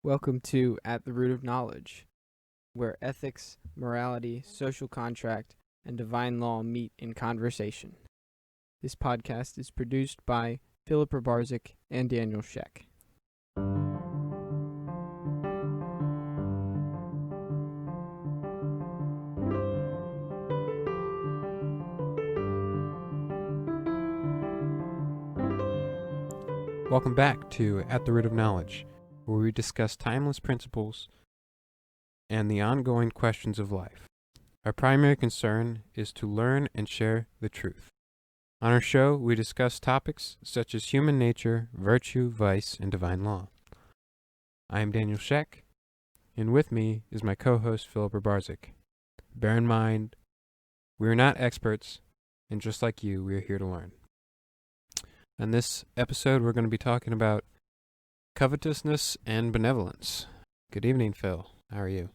Welcome to At the Root of Knowledge, where ethics, morality, social contract, and divine law meet in conversation. This podcast is produced by Philip Barzik and Daniel Sheck. Welcome back to At the Root of Knowledge, where we discuss timeless principles and the ongoing questions of life. Our primary concern is to learn and share the truth. On our show, we discuss topics such as human nature, virtue, vice, and divine law. I am Daniel Sheck, and with me is my co-host Philip Barzik. Bear in mind, we are not experts, and just like you, we are here to learn. In this episode, we're going to be talking about covetousness and benevolence. Good evening, Phil. How are you?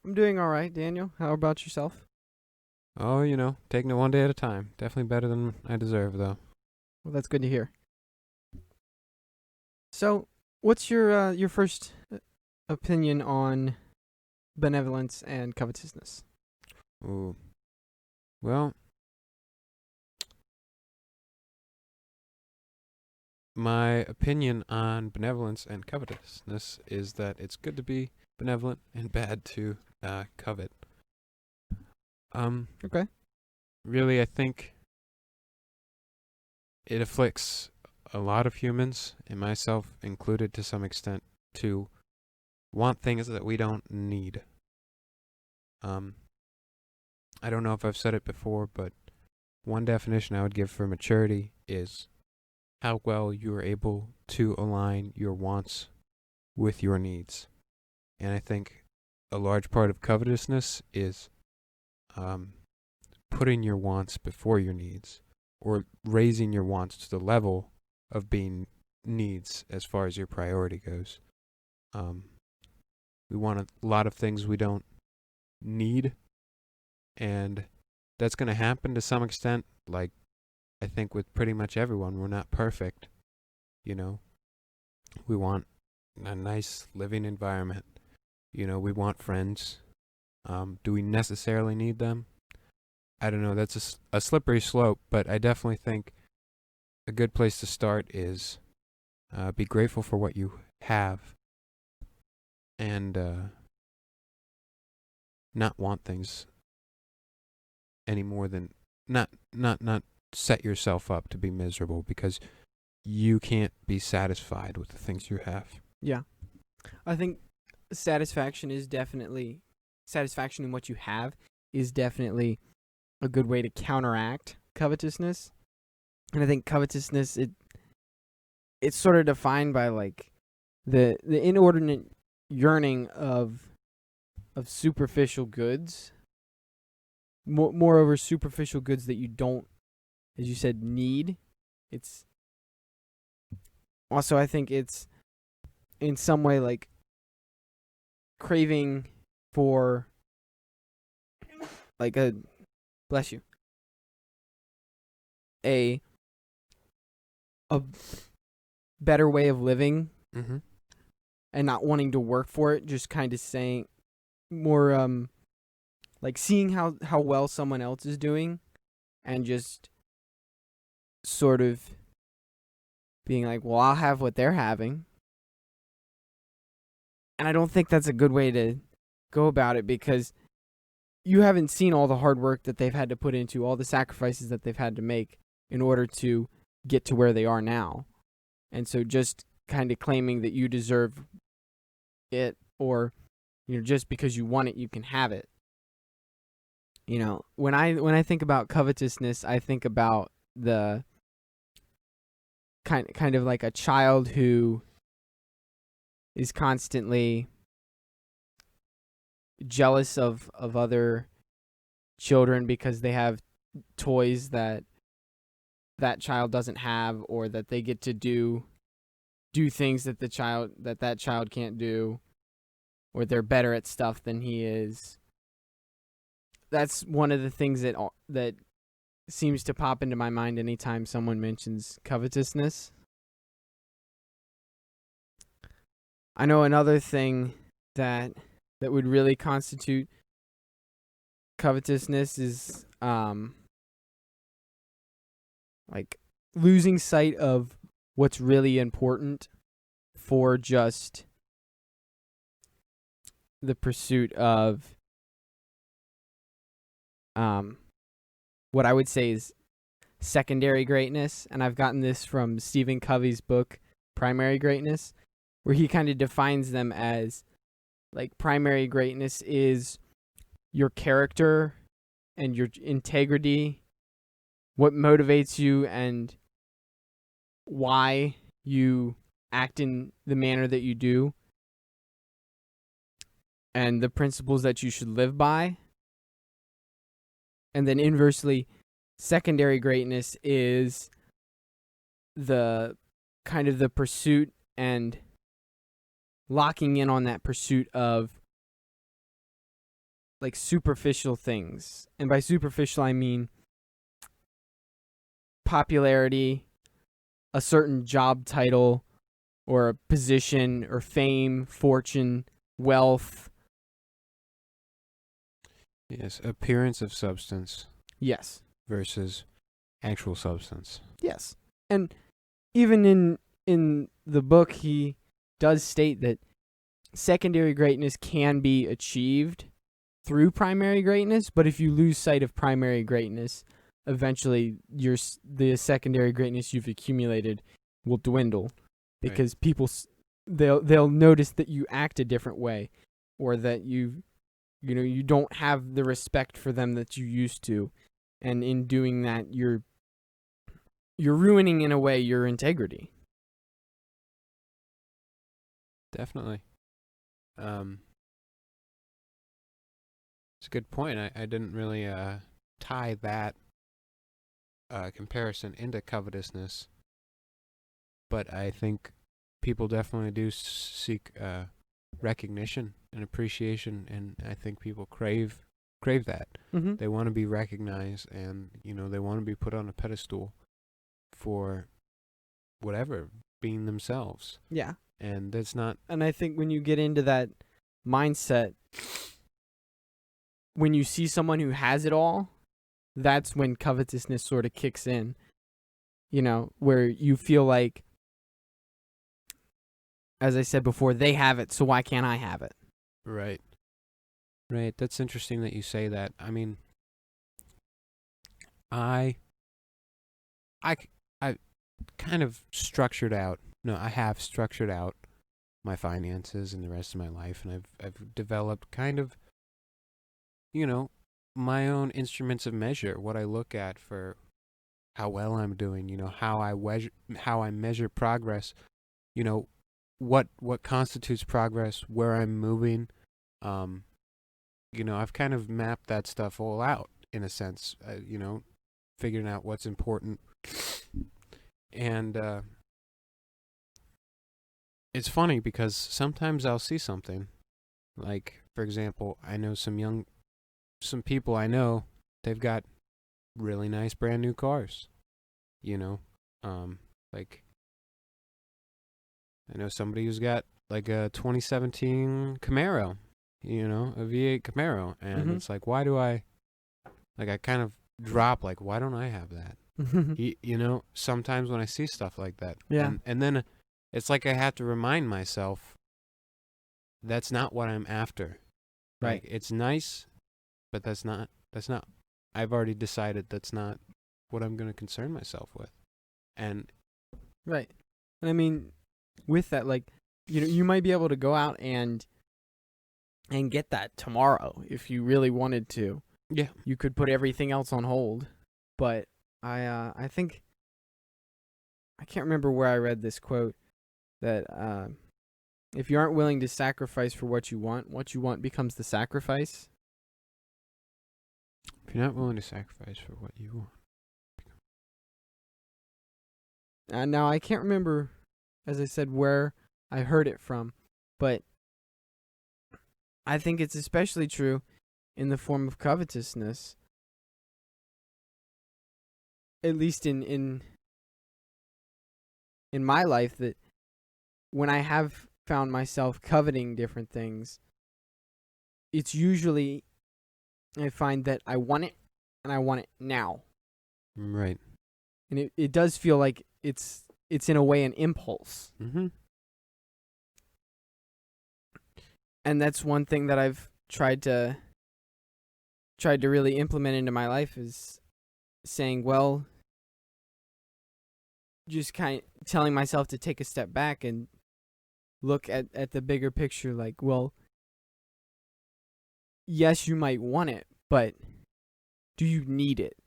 I'm doing all right, Daniel. How about yourself? Oh, taking it one day at a time. Definitely better than I deserve, though. Well, that's good to hear. So, what's your first opinion on benevolence and covetousness? Ooh. Well, my opinion on benevolence and covetousness is that it's good to be benevolent and bad to covet. Okay. Really, I think it afflicts a lot of humans, and myself included to some extent, to want things that we don't need. I don't know if I've said it before, but one definition I would give for maturity is how well you are able to align your wants with your needs. And I think a large part of covetousness is putting your wants before your needs, or raising your wants to the level of being needs as far as your priority goes. We want a lot of things we don't need, and that's going to happen to some extent. Like, I think with pretty much everyone, we're not perfect. We want a nice living environment. We want friends. Do we necessarily need them? I don't know. That's a slippery slope, but I definitely think a good place to start is be grateful for what you have, and not want things any more than not set yourself up to be miserable because you can't be satisfied with the things you have. Yeah. I think satisfaction in what you have is definitely a good way to counteract covetousness. And I think covetousness, it's sort of defined by like the inordinate yearning of superficial goods. Moreover, superficial goods that you don't, as you said, need. It's also, I think it's in some way like craving for like a better way of living, Mm-hmm. and not wanting to work for it, just kind of saying more like seeing how well someone else is doing and just sort of being like, well, I'll have what they're having. And I don't think that's a good way to go about it, because you haven't seen all the hard work that they've had to put into, all the sacrifices that they've had to make in order to get to where they are now. And so just kind of claiming that you deserve it, or just because you want it, you can have it. When I think about covetousness, I think about the kind of like a child who is constantly jealous of other children because they have toys that child doesn't have, or that they get to do things that that child can't do, or they're better at stuff than he is. That's one of the things that seems to pop into my mind anytime someone mentions covetousness. I know another thing that would really constitute covetousness is like losing sight of what's really important for just the pursuit of what I would say is secondary greatness. And I've gotten this from Stephen Covey's book, Primary Greatness, where he kind of defines them as like primary greatness is your character and your integrity, what motivates you and why you act in the manner that you do, and the principles that you should live by. And then inversely, secondary greatness is the kind of the pursuit and locking in on that pursuit of like superficial things. And by superficial, I mean popularity, a certain job title or a position or fame, fortune, wealth. Yes, appearance of substance. Yes. Versus actual substance. Yes. And even in the book, he does state that secondary greatness can be achieved through primary greatness, but if you lose sight of primary greatness, eventually the secondary greatness you've accumulated will dwindle, because people they'll notice that you act a different way, or that you don't have the respect for them that you used to, and in doing that you're ruining in a way your integrity. Definitely. It's a good point. I didn't really tie that comparison into covetousness, but I think people definitely do seek recognition and appreciation, and I think people crave that. Mm-hmm. They want to be recognized, and they want to be put on a pedestal for whatever, being themselves. Yeah. And that's not... And I think when you get into that mindset, when you see someone who has it all, that's when covetousness sort of kicks in. Where you feel like, as I said before, they have it, so why can't I have it? Right. That's interesting that you say that. I mean, I kind of structured out. No, I have structured out my finances and the rest of my life, and I've developed kind of, my own instruments of measure, what I look at for how well I'm doing, how I measure progress, what constitutes progress, where I'm moving. I've kind of mapped that stuff all out in a sense, figuring out what's important. And it's funny because sometimes I'll see something, like, for example, I know some people I know, they've got really nice brand new cars, like, I know somebody who's got like a 2017 Camaro, a V8 Camaro, and it's like, why do I kind of drop, like, why don't I have that? Sometimes when I see stuff like that, yeah, and then it's like I have to remind myself that's not what I'm after. Right. Like, it's nice, but that's not. I've already decided that's not what I'm going to concern myself with. And right. And I mean, with that, like, you might be able to go out and get that tomorrow if you really wanted to. Yeah. You could put everything else on hold. But I think, I can't remember where I read this quote, that if you aren't willing to sacrifice for what you want becomes the sacrifice. If you're not willing to sacrifice for what you want. Now, I can't remember, as I said, where I heard it from, but I think it's especially true in the form of covetousness. At least in my life, that when I have found myself coveting different things, it's usually, I find that I want it and I want it now. Right. And it does feel like it's in a way an impulse. Mm-hmm. And that's one thing that I've tried to really implement into my life, is saying, well, just kind of telling myself to take a step back and look at the bigger picture. Like, well, yes, you might want it, but do you need it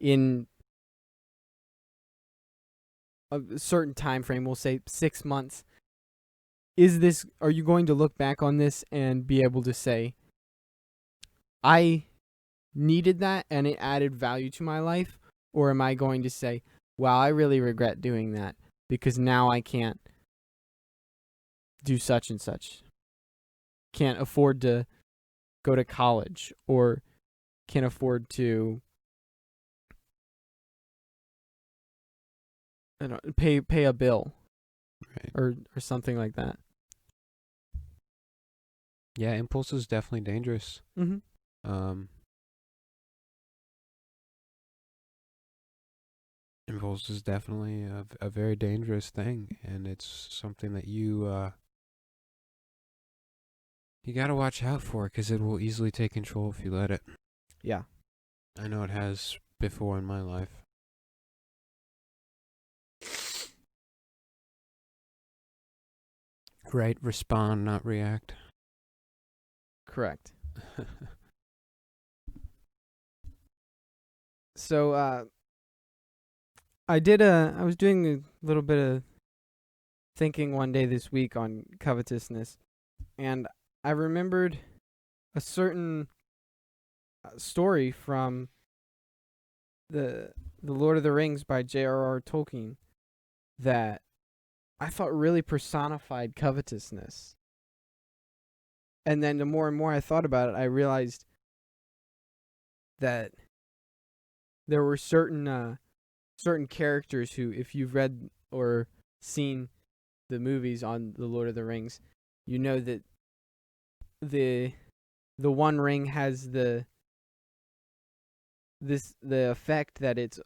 in a certain time frame? We'll say 6 months. Are you going to look back on this and be able to say, I needed that and it added value to my life? Or am I going to say, wow, I really regret doing that because now I can't do such and such, can't afford to go to college, or can't afford to, I don't know, pay a bill, Right. or something like that. Yeah, impulse is definitely dangerous. Mm-hmm. Impulse is definitely a very dangerous thing, and it's something that you gotta watch out for, because it will easily take control if you let it. Yeah. I know it has before in my life. Right, respond, not react. Correct. So, I was doing a little bit of thinking one day this week on covetousness, and I remembered a certain story from the Lord of the Rings by J.R.R. Tolkien that I thought really personified covetousness. And then the more and more I thought about it, I realized that there were certain characters who, if you've read or seen the movies on the Lord of the Rings, you know that the One Ring has the effect that it's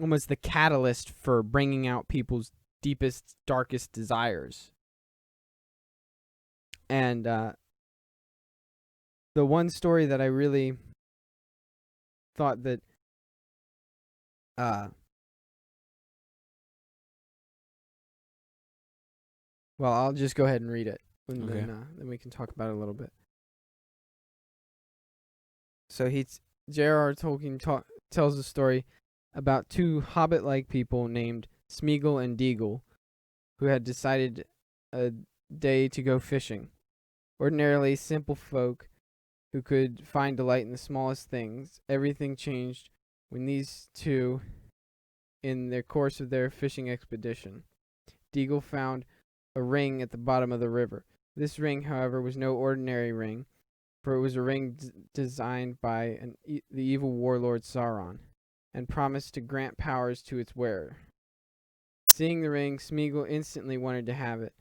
almost the catalyst for bringing out people's deepest, darkest desires. And the one story that I really thought that well, I'll just go ahead and read it, and Okay. then we can talk about it a little bit. So J.R.R. Tolkien tells a story about two hobbit-like people named Smeagol and Deagol, who had decided a day to go fishing. Ordinarily simple folk who could find delight in the smallest things, everything changed when these two, in the course of their fishing expedition, Deagol found a ring at the bottom of the river. This ring, however, was no ordinary ring, for it was a ring designed by the evil warlord Sauron, and promised to grant powers to its wearer. Seeing the ring, Smeagol instantly wanted to have it,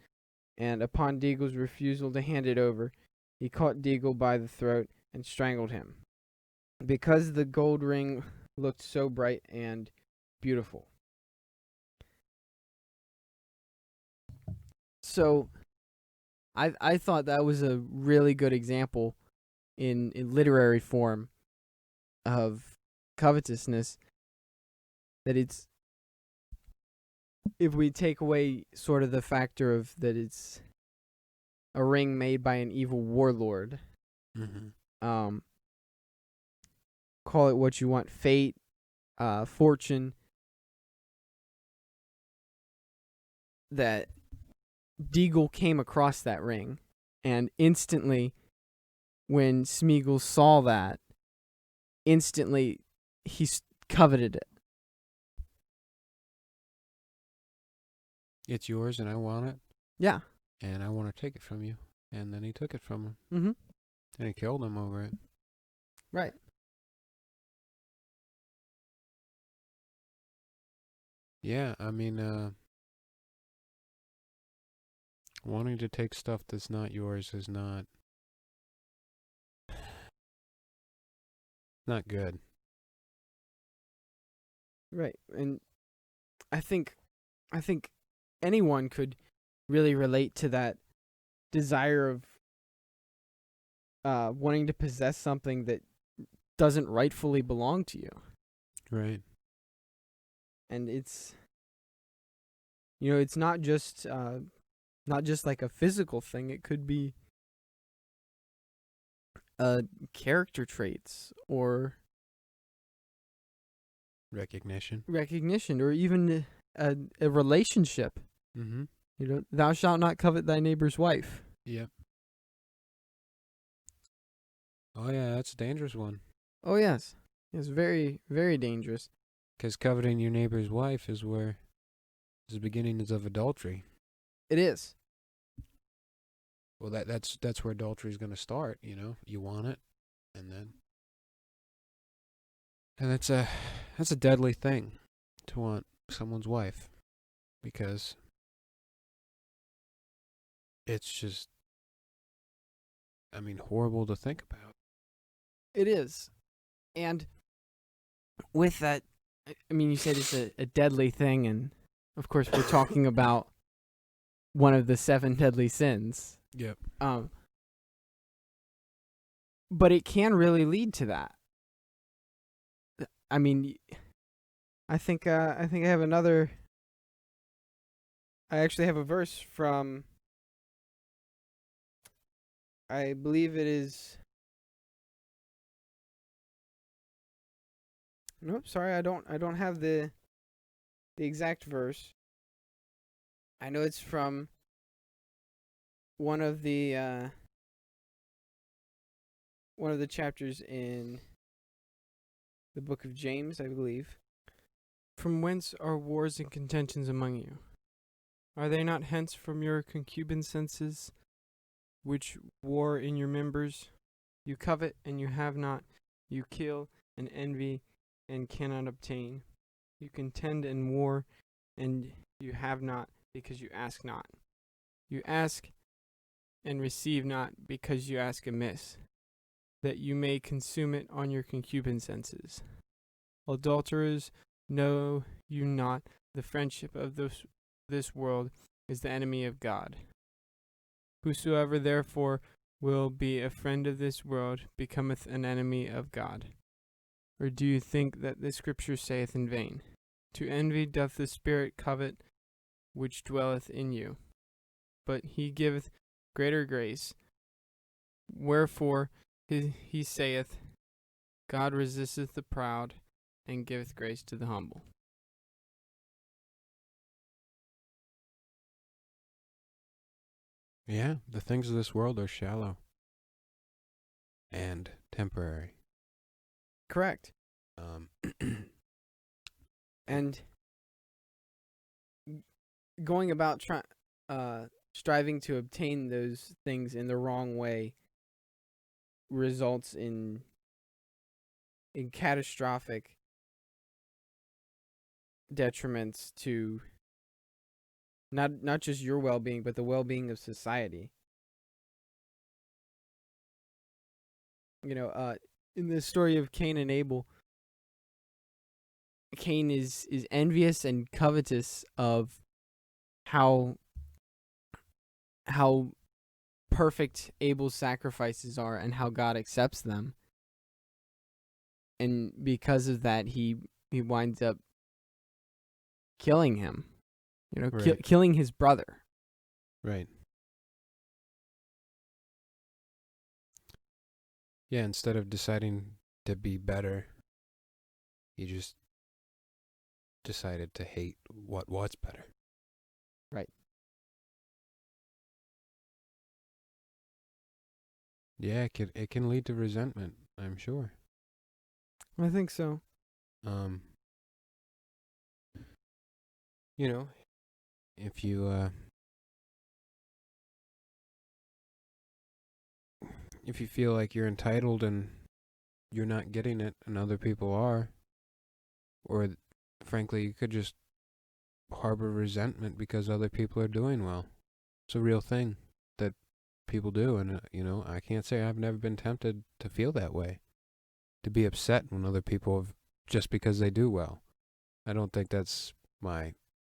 and upon Deagol's refusal to hand it over, he caught Deagol by the throat and strangled him, because the gold ring looked so bright and beautiful. So, I thought that was a really good example in literary form of covetousness. That it's, if we take away sort of the factor of that it's a ring made by an evil warlord, call it what you want, fate, fortune, that Deagol came across that ring, and instantly, when Smeagol saw that, instantly he coveted it. It's yours and I want it, Yeah. and I want to take it from you. And then he took it from him. Mm-hmm. And he killed him over it. Right. Yeah, I mean, Wanting to take stuff that's not yours is not good. Right. And I think anyone could really relate to that desire of wanting to possess something that doesn't rightfully belong to you. Right. And it's it's not just like a physical thing. It could be character traits or Recognition. or even a relationship. Mm-hmm. Thou shalt not covet thy neighbor's wife. Yep. Oh, yeah, that's a dangerous one. Oh, yes. It's very, very dangerous. Because coveting your neighbor's wife is the beginnings of adultery. It is. Well, that's where adultery is going to start, You want it, and that's a deadly thing to want someone's wife, because it's just, horrible to think about. It is. And with that, you said it's a deadly thing, and of course we're talking about one of the 7 deadly sins. Yep. But it can really lead to that. I think I have another. I actually have a verse from. I believe it is. Nope, sorry, I don't have the exact verse. I know it's from one of the chapters in the book of James, I believe. From whence are wars and contentions among you? Are they not hence from your concupiscences, which war in your members? You covet and you have not. You kill and envy and cannot obtain. You contend and war and you have not, because you ask not. You ask and receive not, because you ask amiss, that you may consume it on your concupiscences. Adulterers, know you not the friendship of this world is the enemy of God? Whosoever therefore will be a friend of this world becometh an enemy of God. Or do you think that the Scripture saith in vain, to envy doth the Spirit covet which dwelleth in you? But he giveth greater grace. Wherefore he saith, God resisteth the proud, and giveth grace to the humble. Yeah, the things of this world are shallow and temporary. Correct. And going about striving to obtain those things in the wrong way results in catastrophic detriments to not just your well-being, but the well-being of society. In the story of Cain and Abel, Cain is envious and covetous of how perfect Abel's sacrifices are and how God accepts them. And because of that, he winds up killing him. Right. Killing his brother. Right. Yeah, instead of deciding to be better, he just decided to hate what was better. Right. Yeah, it can lead to resentment, I'm sure. I think so. If you if you feel like you're entitled and you're not getting it and other people are, or frankly, you could just harbor resentment because other people are doing well. It's a real thing that people do, and I can't say I've never been tempted to feel that way, to be upset when other people have, just because they do well. I don't think that's my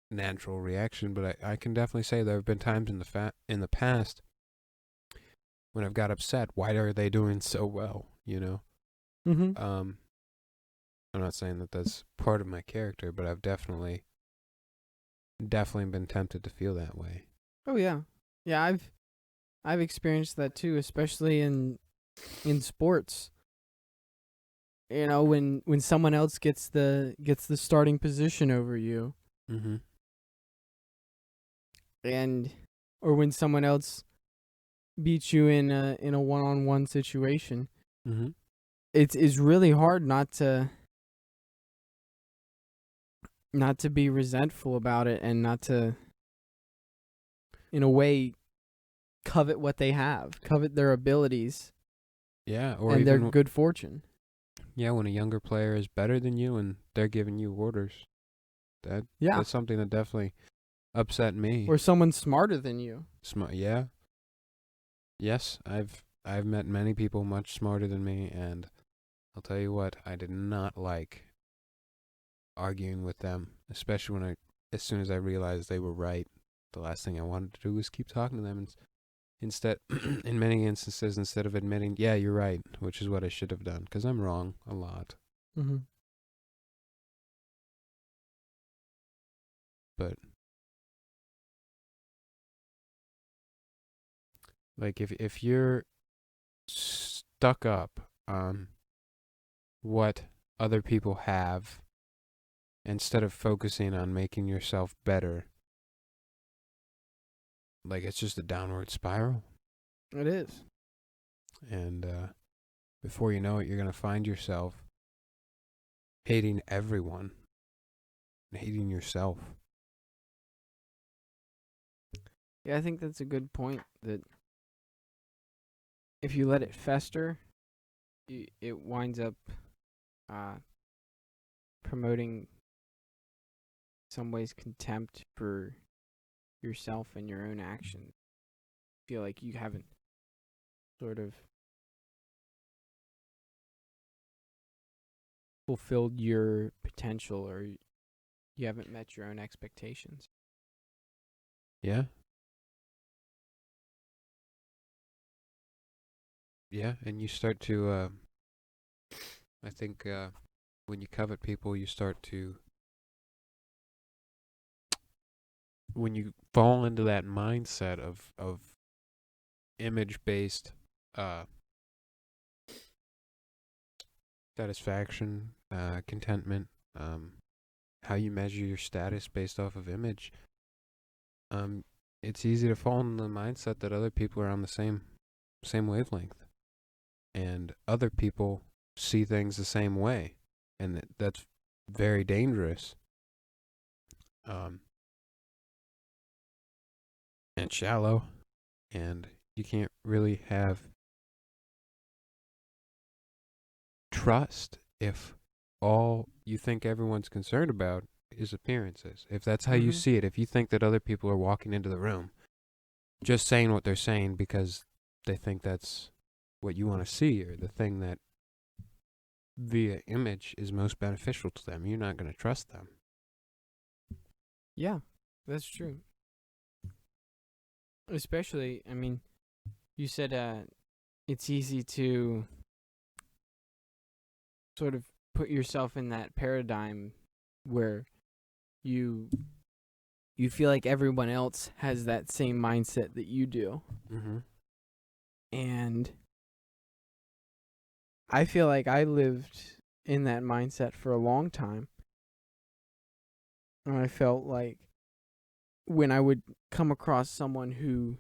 natural reaction, but I can definitely say there have been times in the past when I've got upset. Why are they doing so well? Mm-hmm. I'm not saying that that's part of my character, but I've definitely been tempted to feel that way. Oh yeah, yeah. I've experienced that too, especially in sports. When someone else gets the starting position over you, Mm-hmm. and or when someone else beats you in a one-on-one situation, Mm-hmm. it's really hard not to be resentful about it, and not to, in a way, covet what they have, covet their abilities Yeah, or and their even good fortune. when a younger player is better than you and they're giving you orders. Yeah. That's something that definitely upset me. Or someone smarter than you. Yeah. Yes, I've met many people much smarter than me, and I'll tell you what, I did not like arguing with them, especially as soon as I realized they were right. The last thing I wanted to do was keep talking to them, and instead, in many instances, instead of admitting, yeah, you're right, which is what I should have done, because I'm wrong a lot. Mm-hmm. But like, if you're stuck up on what other people have instead of focusing on making yourself better, like, it's just a downward spiral. It is. And before you know it, you're going to find yourself hating everyone, hating yourself. Yeah, I think that's a good point, that if you let it fester, it winds up promoting, some ways, contempt for yourself and your own actions. Feel like you haven't sort of fulfilled your potential, or you haven't met your own expectations. Yeah. Yeah, and you start to, I think, when you covet people, you start to, when you fall into that mindset of image-based satisfaction, contentment, how you measure your status based off of image, it's easy to fall in the mindset that other people are on the same wavelength, and other people see things the same way, and that's very dangerous, and shallow, and you can't really have trust if all you think everyone's concerned about is appearances. If that's how you Mm-hmm. see it, if you think that other people are walking into the room just saying what they're saying because they think that's what you want to see, or the thing that via image is most beneficial to them, you're not going to trust them. Yeah, that's true. Especially, I mean, you said it's easy to sort of put yourself in that paradigm where you feel like everyone else has that same mindset that you do. Mm-hmm. And I feel like I lived in that mindset for a long time. And I felt like when I would come across someone who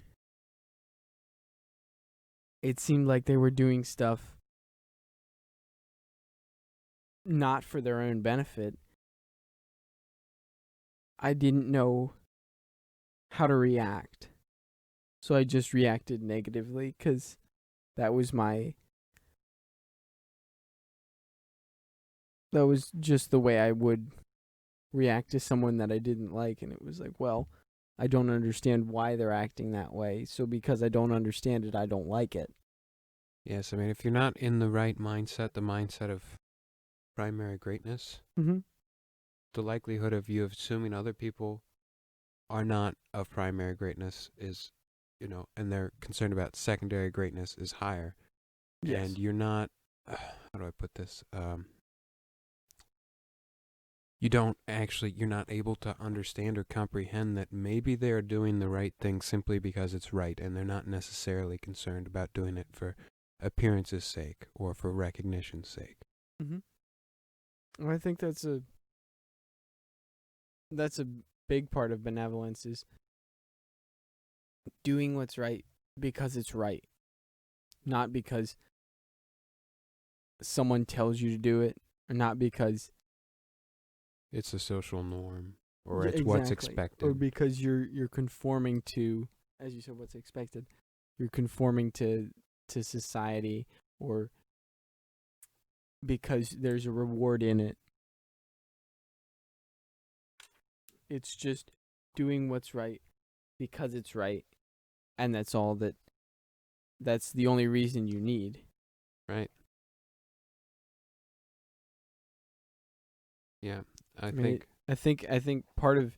it seemed like they were doing stuff not for their own benefit, I didn't know how to react. So I just reacted negatively, because that was just the way I would react to someone that I didn't like. And it was like, well, I don't understand why they're acting that way. So because I don't understand it, I don't like it. Yes, I mean, if you're not in the right mindset, the mindset of primary greatness, Mm-hmm. the likelihood of you assuming other people are not of primary greatness is, and they're concerned about secondary greatness is higher. Yes. And you're not, how do I put this? You're not able to understand or comprehend that maybe they're doing the right thing simply because it's right, and they're not necessarily concerned about doing it for appearance's sake or for recognition's sake. Mm-hmm. I think that's a big part of benevolence is doing what's right because it's right, not because someone tells you to do it, or not because It's a social norm, or it's what's expected. or because you're conforming to, as you said, what's expected. You're conforming to society, or because there's a reward in it. It's just doing what's right because it's right, and that's all that's the only reason you need. Right. Yeah, I think part of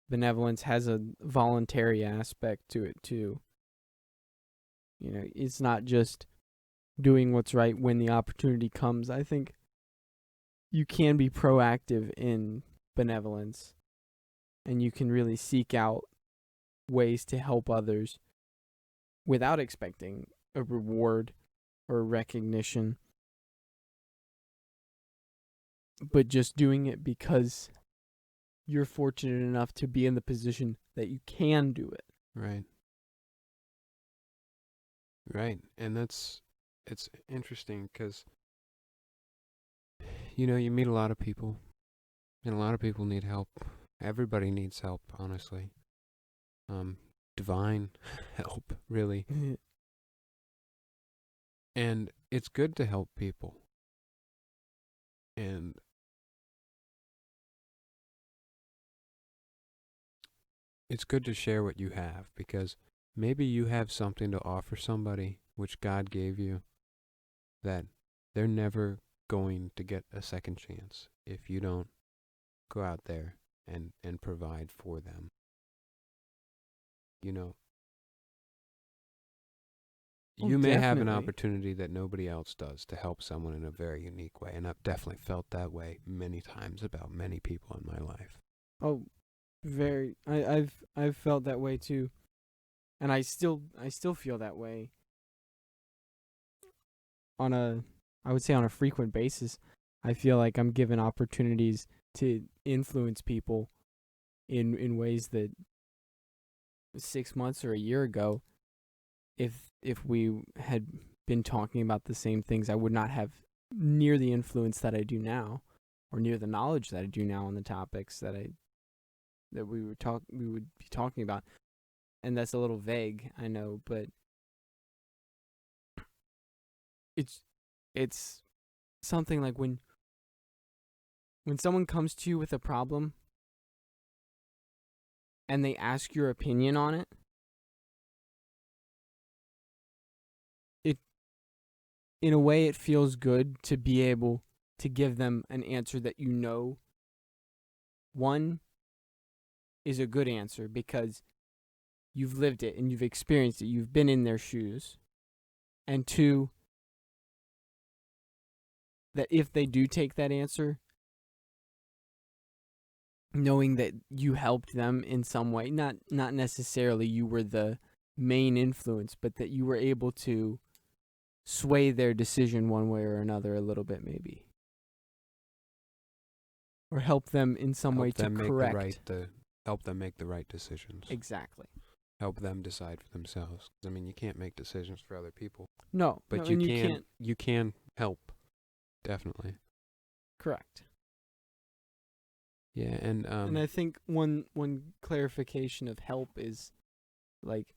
benevolence has a voluntary aspect to it too. It's not just doing what's right when the opportunity comes. I think you can be proactive in benevolence, and you can really seek out ways to help others without expecting a reward or recognition, but just doing it because you're fortunate enough to be in the position that you can do it. Right. Right. And it's interesting because, you meet a lot of people, and a lot of people need help. Everybody needs help, honestly. Divine help, really. And it's good to help people. And it's good to share what you have, because maybe you have something to offer somebody which God gave you that they're never going to get a second chance if you don't go out there and provide for them. You may have an opportunity that nobody else does to help someone in a very unique way, and I've definitely felt that way many times about many people in my life. Oh, very. I've felt that way too, and I still feel that way I would say on a frequent basis. I feel like I'm given opportunities to influence people in ways that 6 months or a year ago, if we had been talking about the same things, I would not have near the influence that I do now, or near the knowledge that I do now on the topics that we would be talking about. And that's a little vague, I know, but it's something like when someone comes to you with a problem and they ask your opinion on it, in a way it feels good to be able to give them an answer that one is a good answer because you've lived it and you've experienced it, you've been in their shoes. And two, that if they do take that answer, knowing that you helped them in some way, not necessarily you were the main influence, but that you were able to sway their decision one way or another a little bit, maybe, or help them in some way to correct. Help them make the right decisions. Exactly. Help them decide for themselves. I mean, you can't make decisions for other people. No, but you can't. You can help. Definitely. Correct. Yeah, and I think one clarification of help is, like,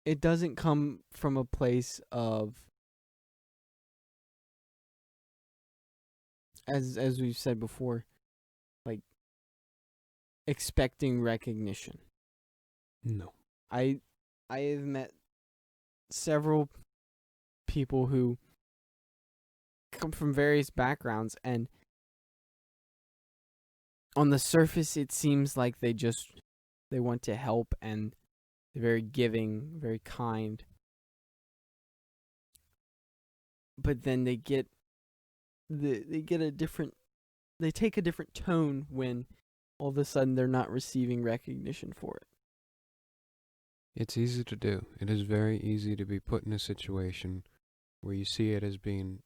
it doesn't come from a place of, as we've said before, like, expecting recognition. No. I have met several people who come from various backgrounds, and on the surface it seems like they want to help, and they're very giving, very kind. But then they take a different tone when all of a sudden they're not receiving recognition for it. It's easy to do. It is very easy to be put in a situation where you see it as being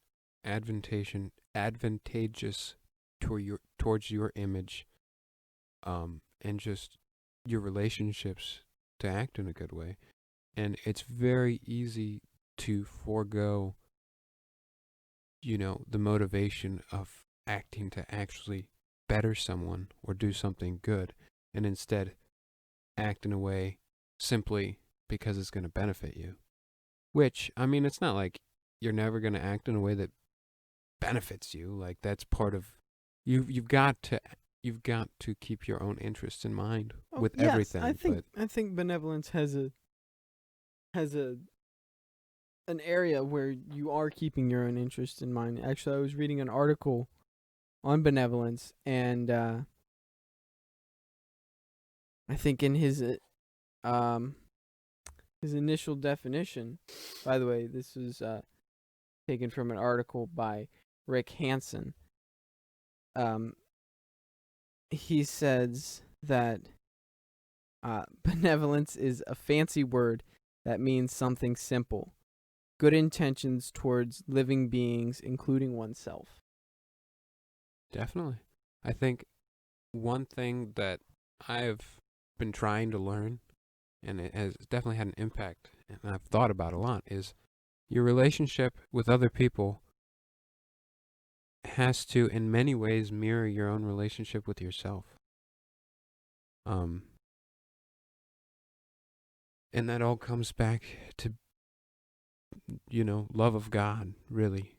advantageous towards your image, and just your relationships to act in a good way. And it's very easy to forego, the motivation of acting to actually better someone or do something good, and instead act in a way simply because it's going to benefit you. Which, I mean, it's not like you're never going to act in a way that benefits you. Like, that's part of you've got to keep your own interests in mind with everything. I think benevolence has an area where you are keeping your own interest in mind. Actually, I was reading an article on benevolence, and I think in his initial definition, by the way, this was taken from an article by Rick Hansen. He says that benevolence is a fancy word that means something simple. Good intentions towards living beings, including oneself. Definitely. I think one thing that I've been trying to learn, and it has definitely had an impact, and I've thought about a lot, is your relationship with other people has to, in many ways, mirror your own relationship with yourself. And that all comes back to, love of God, really.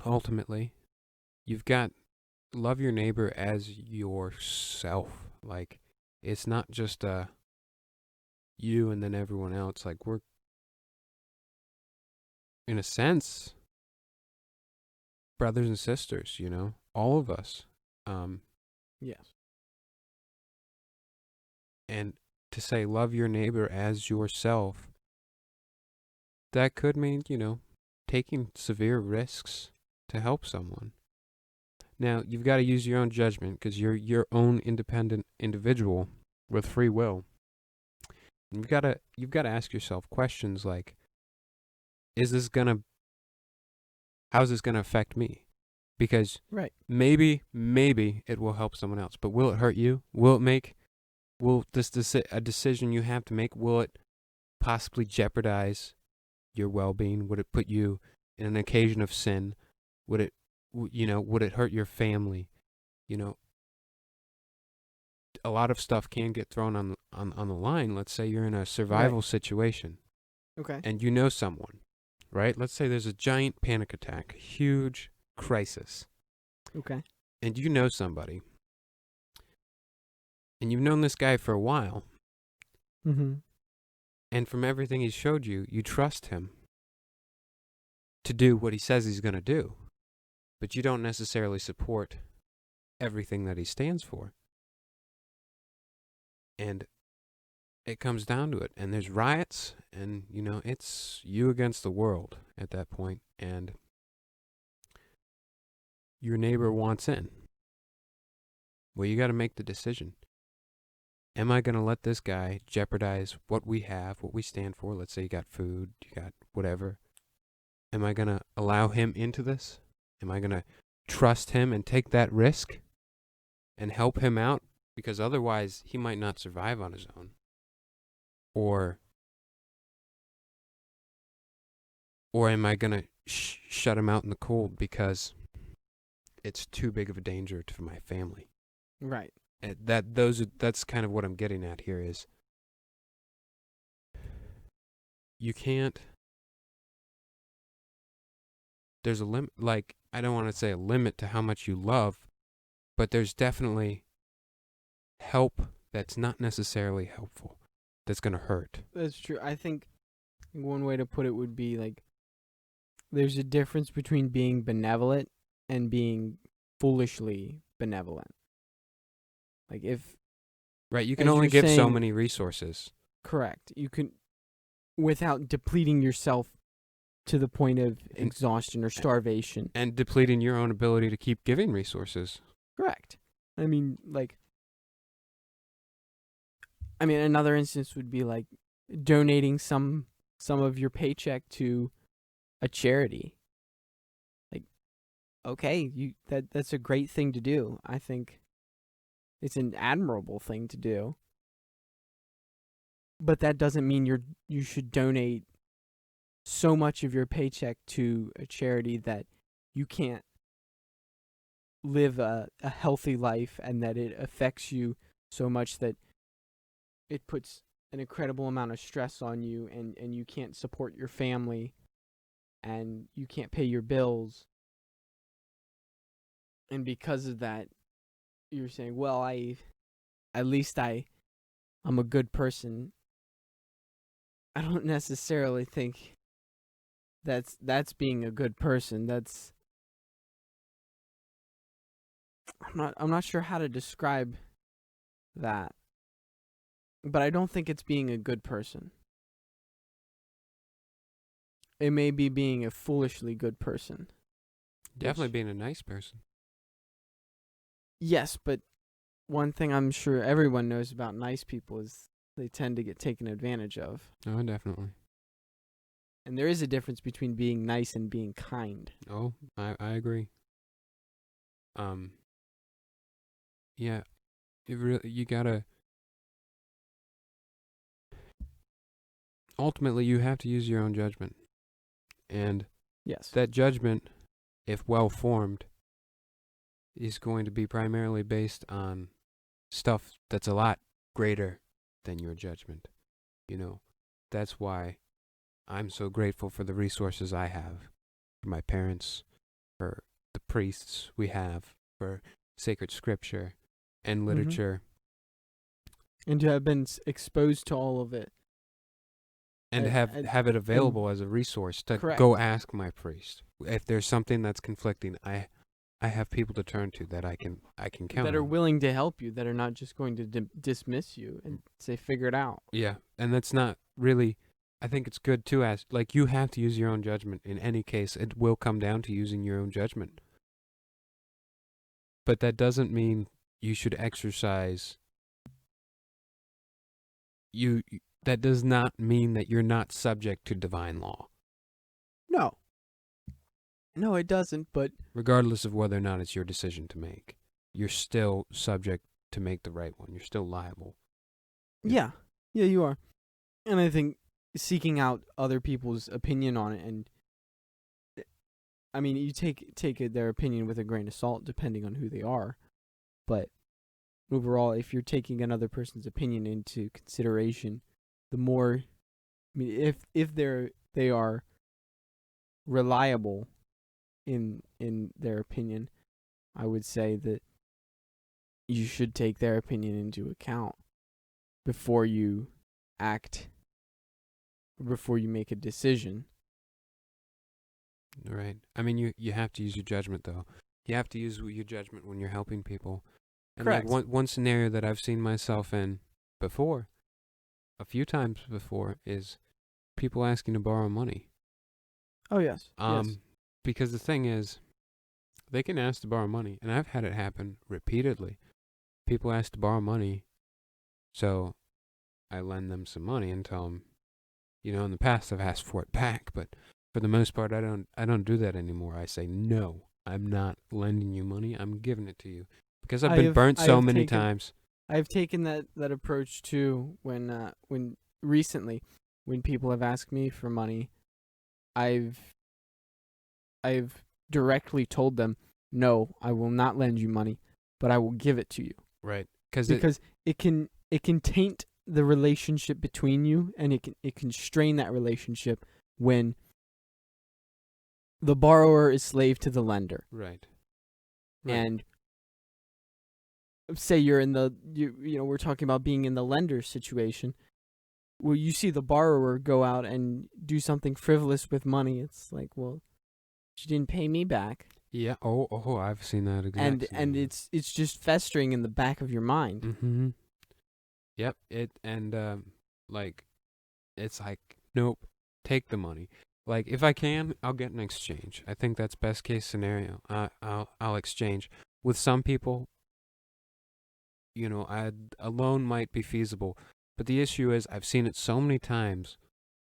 Ultimately, you've got love your neighbor as yourself. Like, it's not just you and then everyone else. Like, we're, in a sense, brothers and sisters, all of us. Yes. And to say love your neighbor as yourself, that could mean, taking severe risks to help someone. Now, you've got to use your own judgment because you're your own independent individual with free will. And you've got to ask yourself questions like, how's this going to affect me? Because right. maybe it will help someone else, but will it hurt you? Will this a decision you have to make, will it possibly jeopardize your well-being? Would it put you in an occasion of sin? Would it hurt your family? A lot of stuff can get thrown on the line. Let's say you're in a survival situation. Okay. And you know someone, right? Let's say there's a giant panic attack, huge crisis. Okay. And you know somebody. And you've known this guy for a while. Mm-hmm. And from everything he's showed you, you trust him to do what he says he's going to do. But you don't necessarily support everything that he stands for. And it comes down to it. And there's riots, and, it's you against the world at that point. And your neighbor wants in. Well, you got to make the decision. Am I going to let this guy jeopardize what we have, what we stand for? Let's say you got food, you got whatever. Am I going to allow him into this? Am I going to trust him and take that risk and help him out? Because otherwise, he might not survive on his own. Or am I going to shut him out in the cold because it's too big of a danger for my family? Right. That's kind of what I'm getting at here is you can't, there's a limit, like, I don't want to say a limit to how much you love, but there's definitely help that's not necessarily helpful, that's going to hurt. That's true. I think one way to put it would be like there's a difference between being benevolent and being foolishly benevolent. Like if Right, you can as only you're give so saying- many resources. correct, you can without depleting yourself to the point of exhaustion or starvation. And depleting your own ability to keep giving resources. Correct. I mean, another instance would be like donating some of your paycheck to a charity. Like, okay, that's a great thing to do. I think it's an admirable thing to do. But that doesn't mean you should donate so much of your paycheck to a charity that you can't live a healthy life, and that it affects you so much that it puts an incredible amount of stress on you, and you can't support your family and you can't pay your bills. And because of that, you're saying, well, I'm a good person. I don't necessarily think that's being a good person. I'm not sure how to describe that. But I don't think it's being a good person. It may be being a foolishly good person. Definitely being a nice person. Yes, but one thing I'm sure everyone knows about nice people is they tend to get taken advantage of. Oh, definitely. And there is a difference between being nice and being kind. Oh, I agree. Yeah, you gotta. Ultimately, you have to use your own judgment, and Yes. that judgment, if well formed, is going to be primarily based on stuff that's a lot greater than your judgment. You know, that's why I'm so grateful for the resources I have, for my parents, for the priests we have, for sacred scripture and literature. And to have been exposed to all of it. And have it available as a resource to correct. go ask my priest. If there's something that's conflicting, I have people to turn to that I can count that are on. willing to help you, that are not just going to dismiss you and say, figure it out. Yeah, and that's not really, I think it's good to ask, like, you have to use your own judgment. In any case, it will come down to using your own judgment. But that doesn't mean you should exercise, that does not mean that you're not subject to divine law. No, it doesn't, but Regardless of whether or not it's your decision to make, you're still subject to make the right one. You're still liable. yeah, you are. And I think seeking out other people's opinion on it, and I mean, you take their opinion with a grain of salt, depending on who they are. But overall, if you're taking another person's opinion into consideration, the more, I mean, if they are reliable in their opinion, I would say that you should take their opinion into account before you act, before you make a decision. Right. I mean, you have to use your judgment, though. You have to use your judgment when you're helping people. And Correct. Like one scenario that I've seen myself in before, a few times before, is people asking to borrow money. Oh, yes. Yes. Because the thing is, they can ask to borrow money, and I've had it happen repeatedly. People ask to borrow money, so I lend them some money and tell them, in the past I've asked for it back, but for the most part I don't do that anymore. I say, no, I'm not lending you money. I'm giving it to you because I've been burnt so many times. I've taken that approach too when recently when people have asked me for money, I've directly told them, no, I will not lend you money, but I will give it to you. Right. Because it can taint the relationship between you, and it can strain that relationship when the borrower is slave to the lender. Right. And say you're in we're talking about being in the lender situation. Well, you see the borrower go out and do something frivolous with money. It's like, well, she didn't pay me back. Yeah. Oh, I've seen that exactly. And it's just festering in the back of your mind. Mm-hmm. Yep. Like, it's like, nope, take the money. Like, if I can, I'll get an exchange. I think that's best case scenario. I'll exchange. With some people, a loan might be feasible, but the issue is I've seen it so many times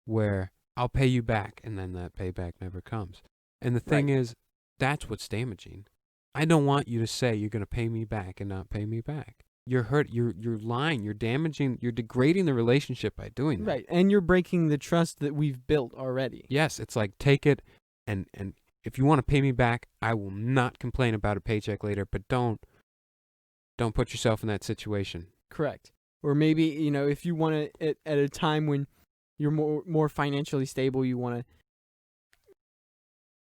where I'll pay you back, and then that payback never comes. And the thing is, that's what's damaging. I don't want you to say you're going to pay me back and not pay me back. You're hurt. You're lying. You're damaging. You're degrading the relationship by doing that. Right, and you're breaking the trust that we've built already. Yes, it's like, take it, and if you want to pay me back, I will not complain about a paycheck later. But don't put yourself in that situation. Correct. Or maybe if you want to at a time when you're more financially stable, you want to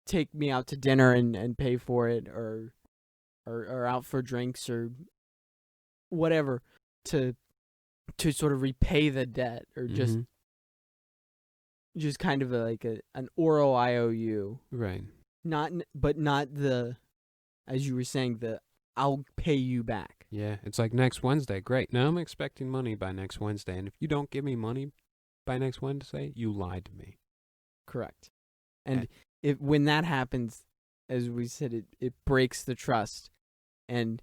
take me out to dinner and pay for it, or out for drinks or whatever to sort of repay the debt, or just kind of an oral IOU. Right. Not the, as you were saying, the I'll pay you back. Yeah, it's like next Wednesday. Great. Now I'm expecting money by next Wednesday, and if you don't give me money by next Wednesday, you lied to me. Correct. And when that happens, as we said, it breaks the trust, and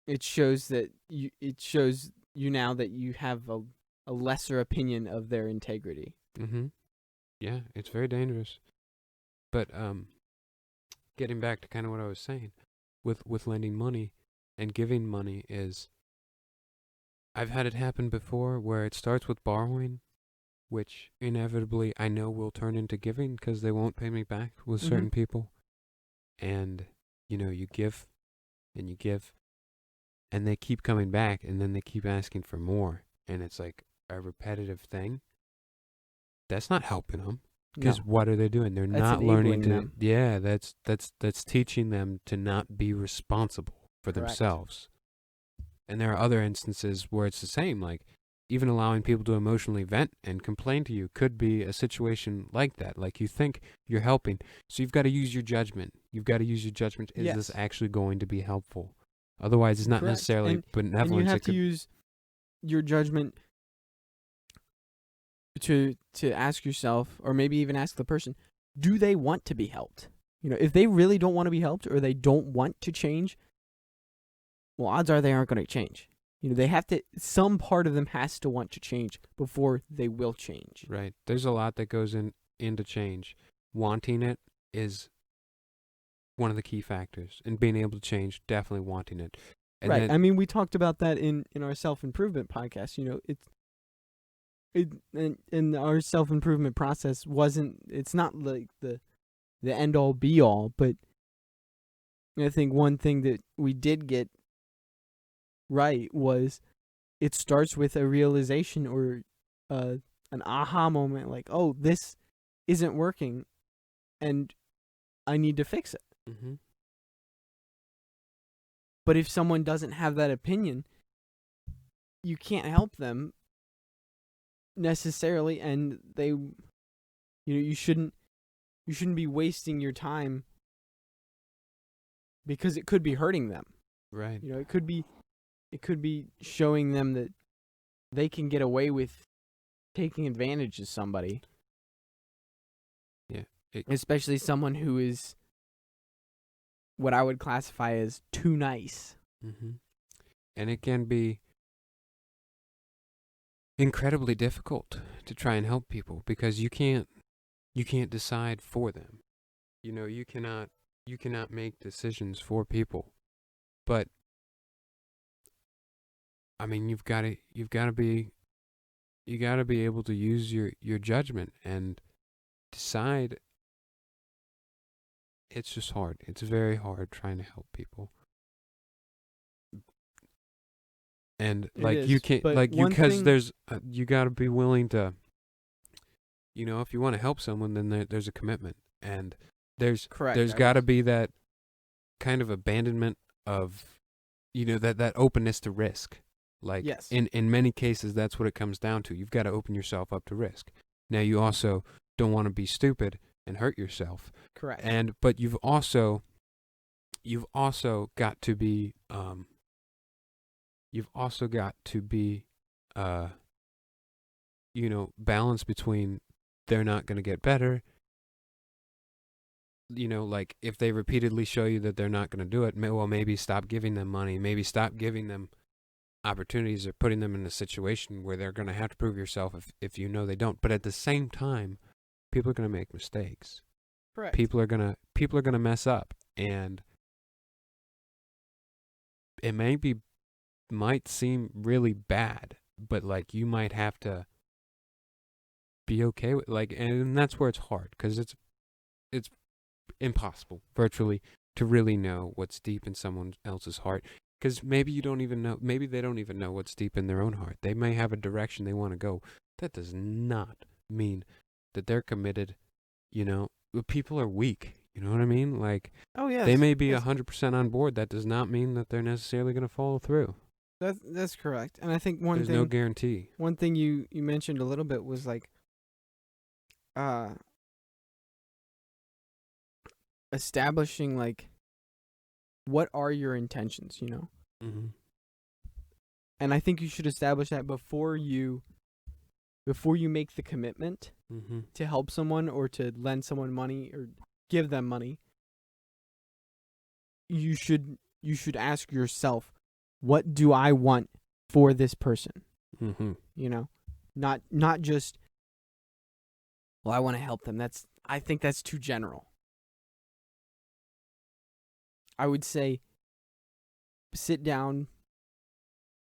it shows you now that you have a lesser opinion of their integrity. Mm-hmm. Yeah, it's very dangerous. But getting back to kind of what I was saying, with lending money and giving money is, I've had it happen before where it starts with borrowing, which inevitably I know will turn into giving because they won't pay me back with certain people. And, you give and you give, and they keep coming back, and then they keep asking for more. And it's like a repetitive thing. That's not helping them. Because what are they doing? They're not learning to. Them. Yeah, that's teaching them to not be responsible for themselves. And there are other instances where it's the same. Like, even allowing people to emotionally vent and complain to you could be a situation like that. Like, you think you're helping, so you've got to use your judgment. You've got to use your judgment. Is this actually going to be helpful? Otherwise, it's not necessarily benevolence. And you have to use your judgment to ask yourself, or maybe even ask the person, do they want to be helped? If they really don't want to be helped, or they don't want to change, well, odds are they aren't going to change. They have to, some part of them has to want to change before they will change. Right. There's a lot that goes into change. Wanting it is one of the key factors, and being able to change, definitely wanting it. And right. I mean, we talked about that in our self-improvement podcast. In our self-improvement process it's not like the end-all be-all, but I think one thing that we did get right was it starts with a realization, or an aha moment, like, oh, this isn't working and I need to fix it. Mm-hmm. But if someone doesn't have that opinion, you can't help them necessarily, and they, you shouldn't be wasting your time, because it could be hurting them. Right. It could be showing them that they can get away with taking advantage of somebody. Yeah. Especially someone who is what I would classify as too nice. Mm-hmm. And it can be incredibly difficult to try and help people, because you can't decide for them. You cannot make decisions for people. But I mean, you got to be able to use your judgment and decide. It's just hard. It's very hard trying to help people. And you can't, because there's you got to be willing to, if you want to help someone, then there's a commitment, and there's got to be that kind of abandonment of that openness to risk. Like, Yes. in many cases, that's what it comes down to. You've got to open yourself up to risk. Now, you also don't want to be stupid and hurt yourself. Correct. But you've also got to be balance between they're not going to get better. Like, if they repeatedly show you that they're not going to do it, maybe stop giving them money, maybe stop giving them opportunities, or putting them in a situation where they're going to have to prove yourself if they don't. But at the same time, people are going to make mistakes. Correct. People are going to mess up, and it might seem really bad, but like, you might have to be okay with, like, and that's where it's hard, because it's impossible virtually to really know what's deep in someone else's heart, because maybe they don't even know what's deep in their own heart. They may have a direction they want to go. That does not mean that they're committed. People are weak. You know what I mean? Like, oh yeah, they may be 100% on board. That does not mean that they're necessarily going to follow through. That's correct. And I think There's no guarantee. One thing you mentioned a little bit was like, establishing, like, what are your intentions, Mm-hmm. And I think you should establish that before you make the commitment Mm-hmm. to help someone or to lend someone money or give them money. You should ask yourself, what do I want for this person? Mm-hmm. Not just, well, I want to help them. I think that's too general. I would say, sit down.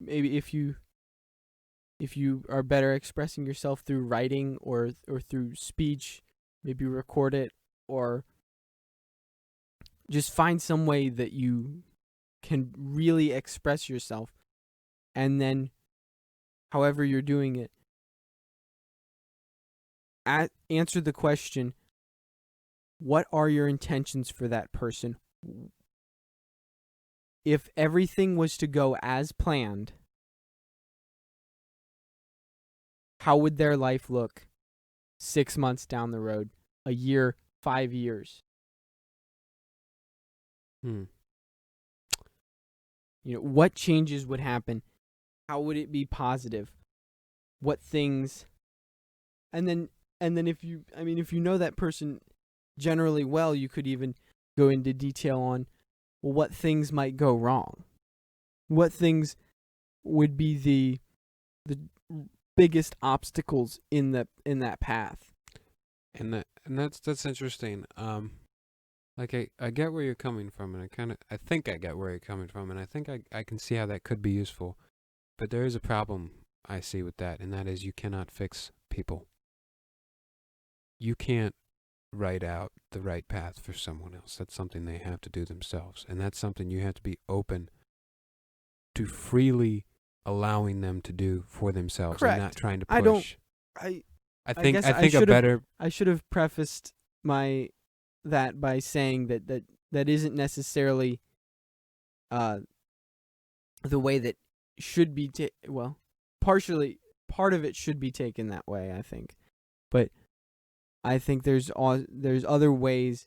Maybe if you are better expressing yourself through writing or through speech, maybe record it, or just find some way that you can really express yourself. And then, however you're doing it, answer the question, what are your intentions for that person? If everything was to go as planned, how would their life look 6 months down the road, a year, 5 years? What changes would happen? How would it be positive? What things? And then if you know that person generally well, you could even go into detail on, well, what things might go wrong? What things would be the biggest obstacles in that path? And that's interesting. Like, I get where you're coming from, and I think I get where you're coming from, and I think I can see how that could be useful. But there is a problem I see with that, and that is, you cannot fix people. You can't write out the right path for someone else. That's something they have to do themselves, and that's something you have to be open to freely allowing them to do for themselves. Correct. And not trying to push. I think a better. I should have prefaced that by saying that isn't necessarily the way that should be part of it should be taken that way, I think. But I think there's other ways.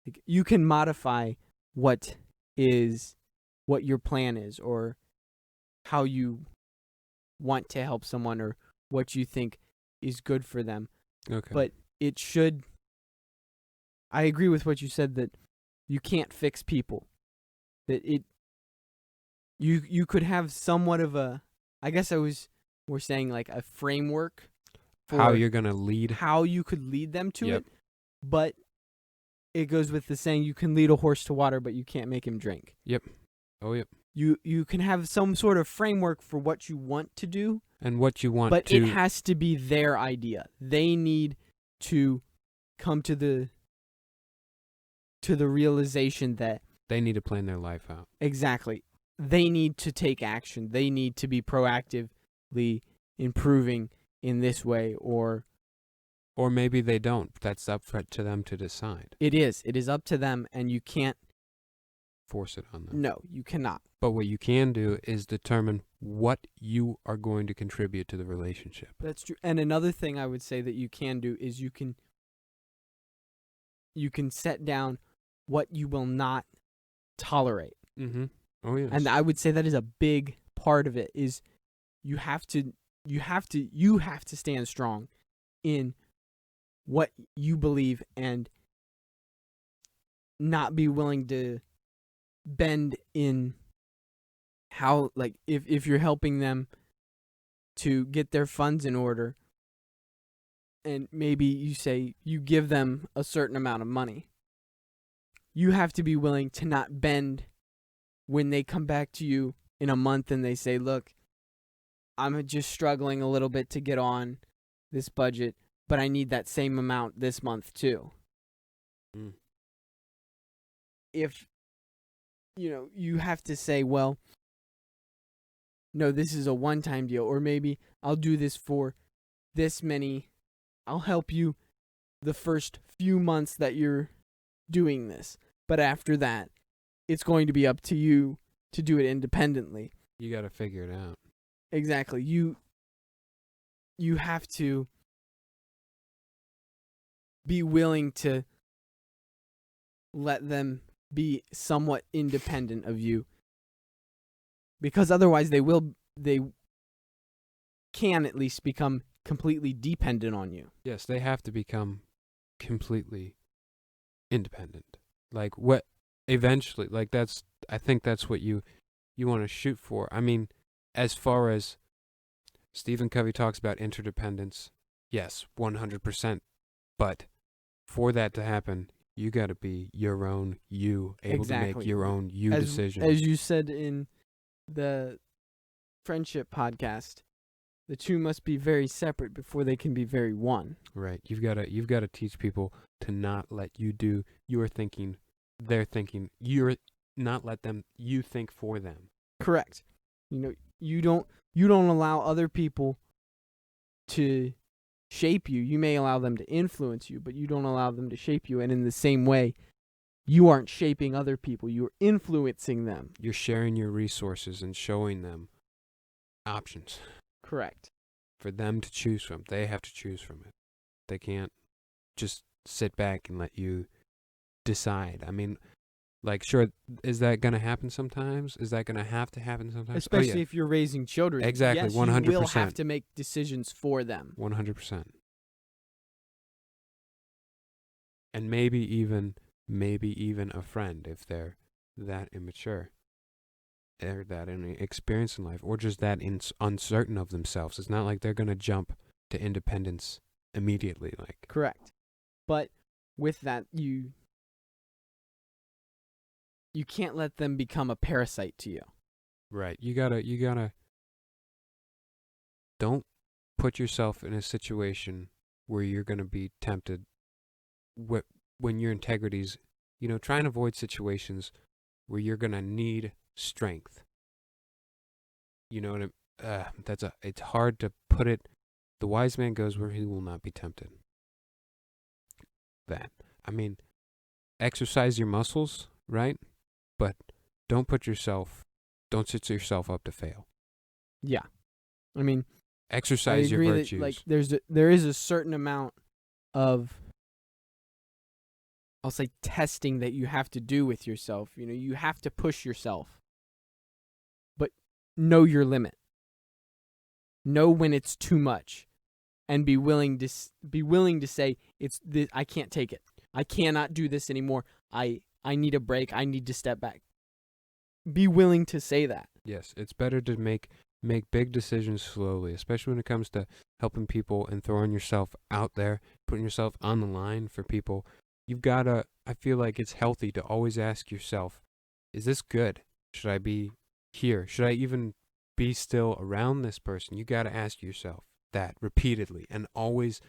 Like, you can modify what your plan is, or how you want to help someone, or what you think is good for them. Okay. But it should. I agree with what you said, that you can't fix people. That you could have somewhat of a, I guess we're saying, like, a framework for how you're going to lead. How you could lead them to Yep. it. But it goes with the saying, you can lead a horse to water, but you can't make him drink. Yep. Oh, yep. You can have some sort of framework for what you want to do. And what you want but to... it has to be their idea. They need to come to the realization that they need to plan their life out. Exactly. They need to take action. They need to be proactively improving in this way, or maybe they don't. That's up to them to decide. It is up to them, and you can't force it on them. No, you cannot. But what you can do is determine what you are going to contribute to the relationship. That's true. And another thing I would say that you can do is you can set down what you will not tolerate. Mm-hmm. Oh, yes. And I would say that is a big part of it is you have to stand strong in what you believe and not be willing to bend in how, like, if you're helping them to get their funds in order and maybe you say you give them a certain amount of money, you have to be willing to not bend when they come back to you in a month and they say, look, I'm just struggling a little bit to get on this budget, but I need that same amount this month too. Mm. If, you have to say, well, no, this is a one-time deal, or maybe I'll do this for this many. I'll help you the first few months that you're doing this, but after that, it's going to be up to you to do it independently. You got to figure it out. Exactly. You have to be willing to let them be somewhat independent of you, because otherwise they can at least become completely dependent on you. Yes, they have to become completely independent. Like what eventually, like I think that's what you want to shoot for. I mean, as far as Stephen Covey talks about interdependence, yes, 100%. But for that to happen, you got to be your own you, able to make your own decision. As you said in the friendship podcast, the two must be very separate before they can be very one. Right. You've got to teach people to not let you do your thinking, their thinking. Not let them you think for them. Correct. You don't allow other people to shape you. You may allow them to influence you, but you don't allow them to shape you. And in the same way, you aren't shaping other people. You're influencing them. You're sharing your resources and showing them options. Correct. For them to choose from. They have to choose from it. They can't just sit back and let you decide. I mean, like, sure, is that going to happen sometimes? Is that going to have to happen sometimes? Especially if you're raising children. Exactly, yes, 100%. You will have to make decisions for them. 100%. And maybe even a friend if they're that immature. They're that inexperienced in life, or just that uncertain of themselves. It's not like they're going to jump to independence immediately. Like, correct. But with that, you can't let them become a parasite to you. Right. You gotta don't put yourself in a situation where you're going to be tempted when your integrity's, try and avoid situations where you're going to need strength. It's hard to put it. The wise man goes where he will not be tempted. Exercise your muscles, right? But don't set yourself up to fail. Yeah. I mean, exercise your virtues. There is a certain amount of, I'll say, testing that you have to do with yourself. You have to push yourself. But know your limit. Know when it's too much, and be willing to say I can't take it. I cannot do this anymore. I need a break. I need to step back. Be willing to say that. Yes, it's better to make big decisions slowly, especially when it comes to helping people and throwing yourself out there, putting yourself on the line for people. I feel like it's healthy to always ask yourself, is this good? Should I be here? Should I even be still around this person? You got to ask yourself that repeatedly, and always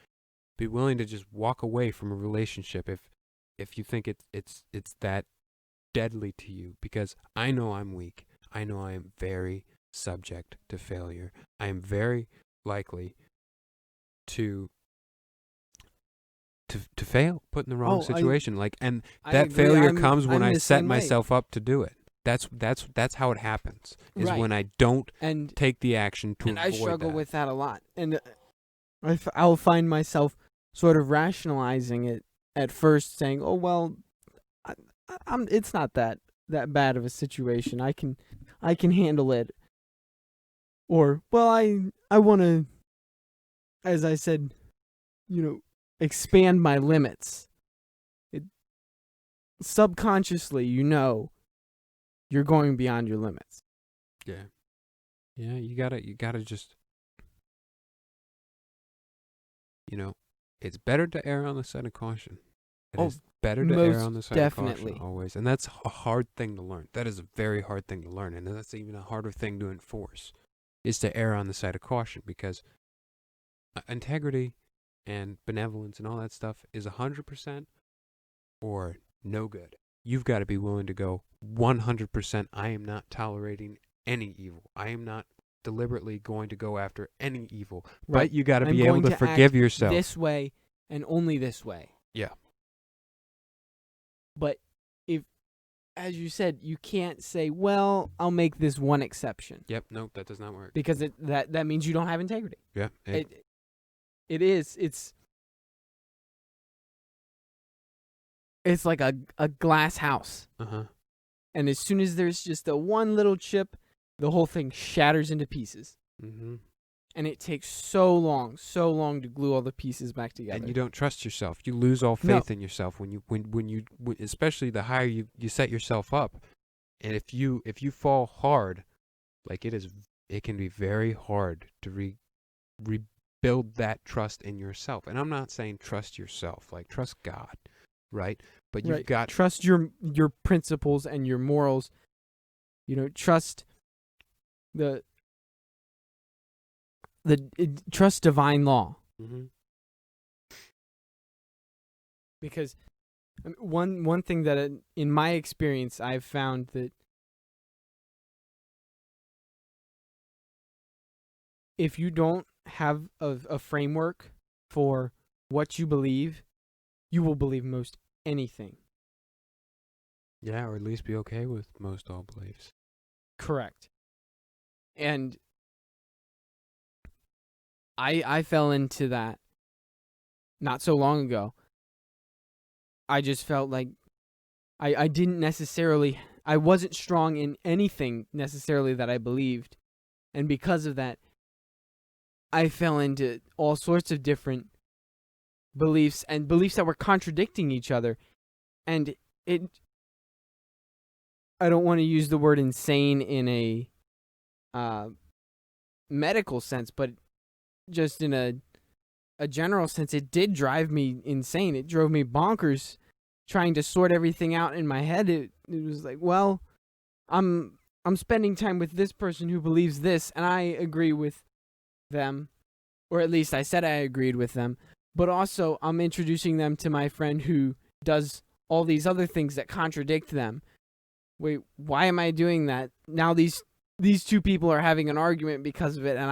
be willing to just walk away from a relationship if you think it's that deadly to you, because I know I'm weak. I know I am very subject to failure. I am very likely to to fail, put in the wrong Oh, situation. And I that agree. failure comes when I'm I the set same way. myself up to do it. That's how it happens. Is Right. when I don't And take the action to avoid I struggle that. with that a lot. And I'll find myself sort of rationalizing it at first, saying, "Oh well, it's not that bad of a situation. I can handle it." Or, well, I want to, as I said, expand my limits. Subconsciously, you're going beyond your limits. Yeah. Yeah, you gotta just, it's better to err on the side of caution. It's better to err most on the side definitely. of caution always. And that's a hard thing to learn. That is a very hard thing to learn. And that's even a harder thing to enforce, is to err on the side of caution, because integrity and benevolence and all that stuff is 100% or no good. You've got to be willing to go 100%. I am not tolerating any evil. I am not deliberately going to go after any evil. Right. But you got to I'm be able going to to forgive act yourself. this way and only this way. Yeah. But if, as you said, you can't say, well, I'll make this one exception. Yep. Nope. That does not work. Because that means you don't have integrity. Yeah. It's like a glass house. Uh-huh. And as soon as there's just a one little chip, the whole thing shatters into pieces. Mm-hmm. And it takes so long to glue all the pieces back together. And you don't trust yourself. You lose all faith in yourself when you especially the higher you set yourself up. And if you fall hard, it can be very hard to rebuild that trust in yourself. And I'm not saying trust yourself, like trust God, right? But you've got trust your principles and your morals. Trust trust divine law. Mm-hmm. Because one thing that in my experience I've found that if you don't have a framework for what you believe, you will believe most anything. Yeah, or at least be okay with most all beliefs. Correct. And I fell into that not so long ago. I just felt like I wasn't strong in anything necessarily that I believed. And because of that, I fell into all sorts of different beliefs and beliefs that were contradicting each other. And I don't want to use the word insane in a medical sense, but just in a general sense, it did drive me insane. It drove me bonkers trying to sort everything out in my head. It was like, well, I'm spending time with this person who believes this, and I agree with them, or at least I said I agreed with them, but also I'm introducing them to my friend who does all these other things that contradict them. Wait, why am I doing that? Now these two people are having an argument because of it, and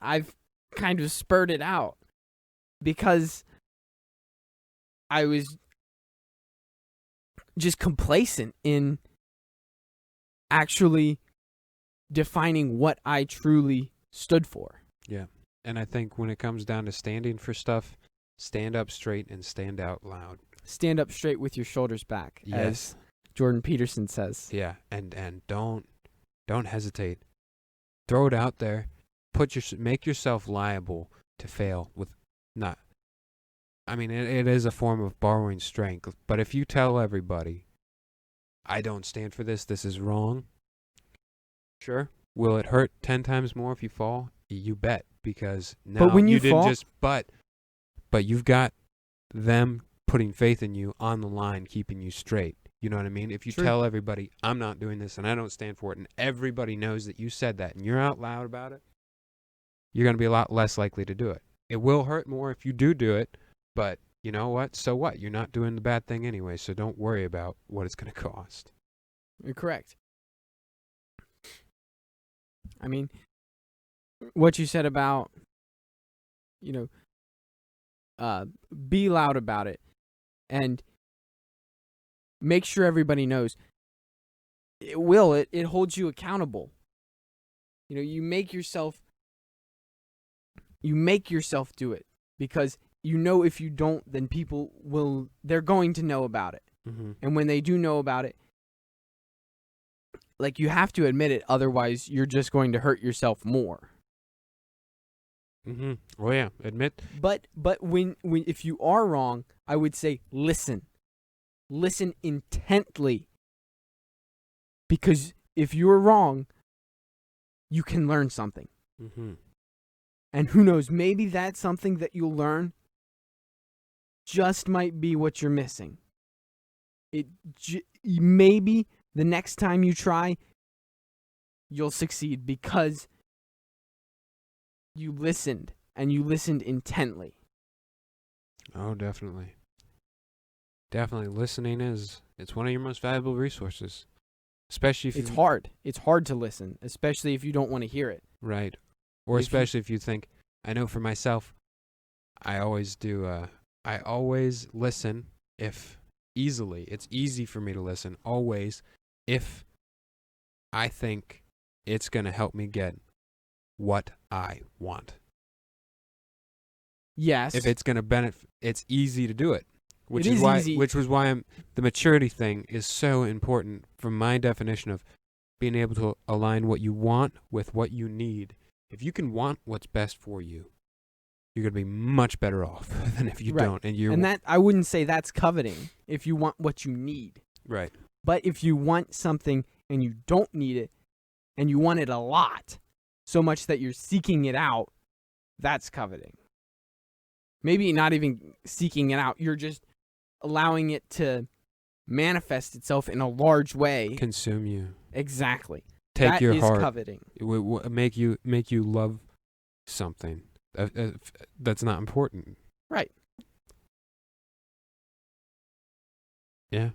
I've kind of spurred it out because I was just complacent in actually defining what I truly stood for. Yeah. And I think when it comes down to standing for stuff, stand up straight and stand out loud. Stand up straight with your shoulders back, yes, as Jordan Peterson says. Yeah, and don't hesitate. Throw it out there. Make yourself liable to fail with not. I mean, it is a form of borrowing strength. But if you tell everybody, I don't stand for this, this is wrong. Sure. Will it hurt 10 times more if you fall? You bet, because now but when you didn't fall, just but you've got them putting faith in you on the line, keeping you straight. You know what I mean? If you True. tell everybody, I'm not doing this and I don't stand for it, and everybody knows that you said that and you're out loud about it, you're going to be a lot less likely to do it. It will hurt more if you do it, but you know what? So what? You're not doing the bad thing anyway, so don't worry about what it's going to cost. You're correct. I mean, what you said about, be loud about it, and make sure everybody knows. It holds you accountable. You make yourself do it, because if you don't, then they're going to know about it. Mm-hmm. And when they do know about it, like, you have to admit it, otherwise you're just going to hurt yourself more. Mm-hmm. Oh yeah, admit. But when if you are wrong, I would say listen intently, because if you're wrong, you can learn something. Mm-hmm. And who knows, maybe that's something that you'll learn just might be what you're missing. Maybe the next time you try, you'll succeed because you listened, and you listened intently. Oh, definitely. Definitely. Listening it's one of your most valuable resources. Especially if it's hard. It's hard to listen, especially if you don't want to hear it. Right. Or especially if you think, I know for myself, I always do, I always listen easily. It's easy for me to listen always if I think it's going to help me get what I want. Yes. If it's going to benefit, it's easy to do it. Which It is is why easy. the maturity thing is so important from my definition of being able to align what you want with what you need. If you can want what's best for you, you're going to be much better off than if you Right. don't. And that, I wouldn't say that's coveting if you want what you need. Right. But if you want something and you don't need it, and you want it a lot, so much that you're seeking it out, that's coveting. Maybe not even seeking it out. You're just allowing it to manifest itself in a large way. Consume you. Exactly. Take that your is heart. Coveting. Make you love something that's not important. Right. Yeah.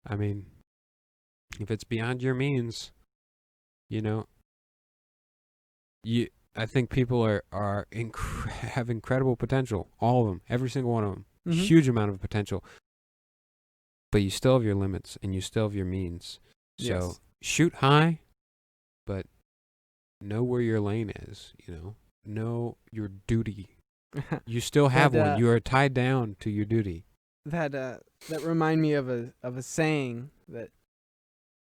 I mean, if it's beyond your means, I think people have incredible potential. All of them, every single one of them, Mm-hmm. huge amount of potential. But you still have your limits, and you still have your means. So Yes. shoot high, but know where your lane is. Know your duty. You still have one. You are tied down to your duty. That remind me of a saying that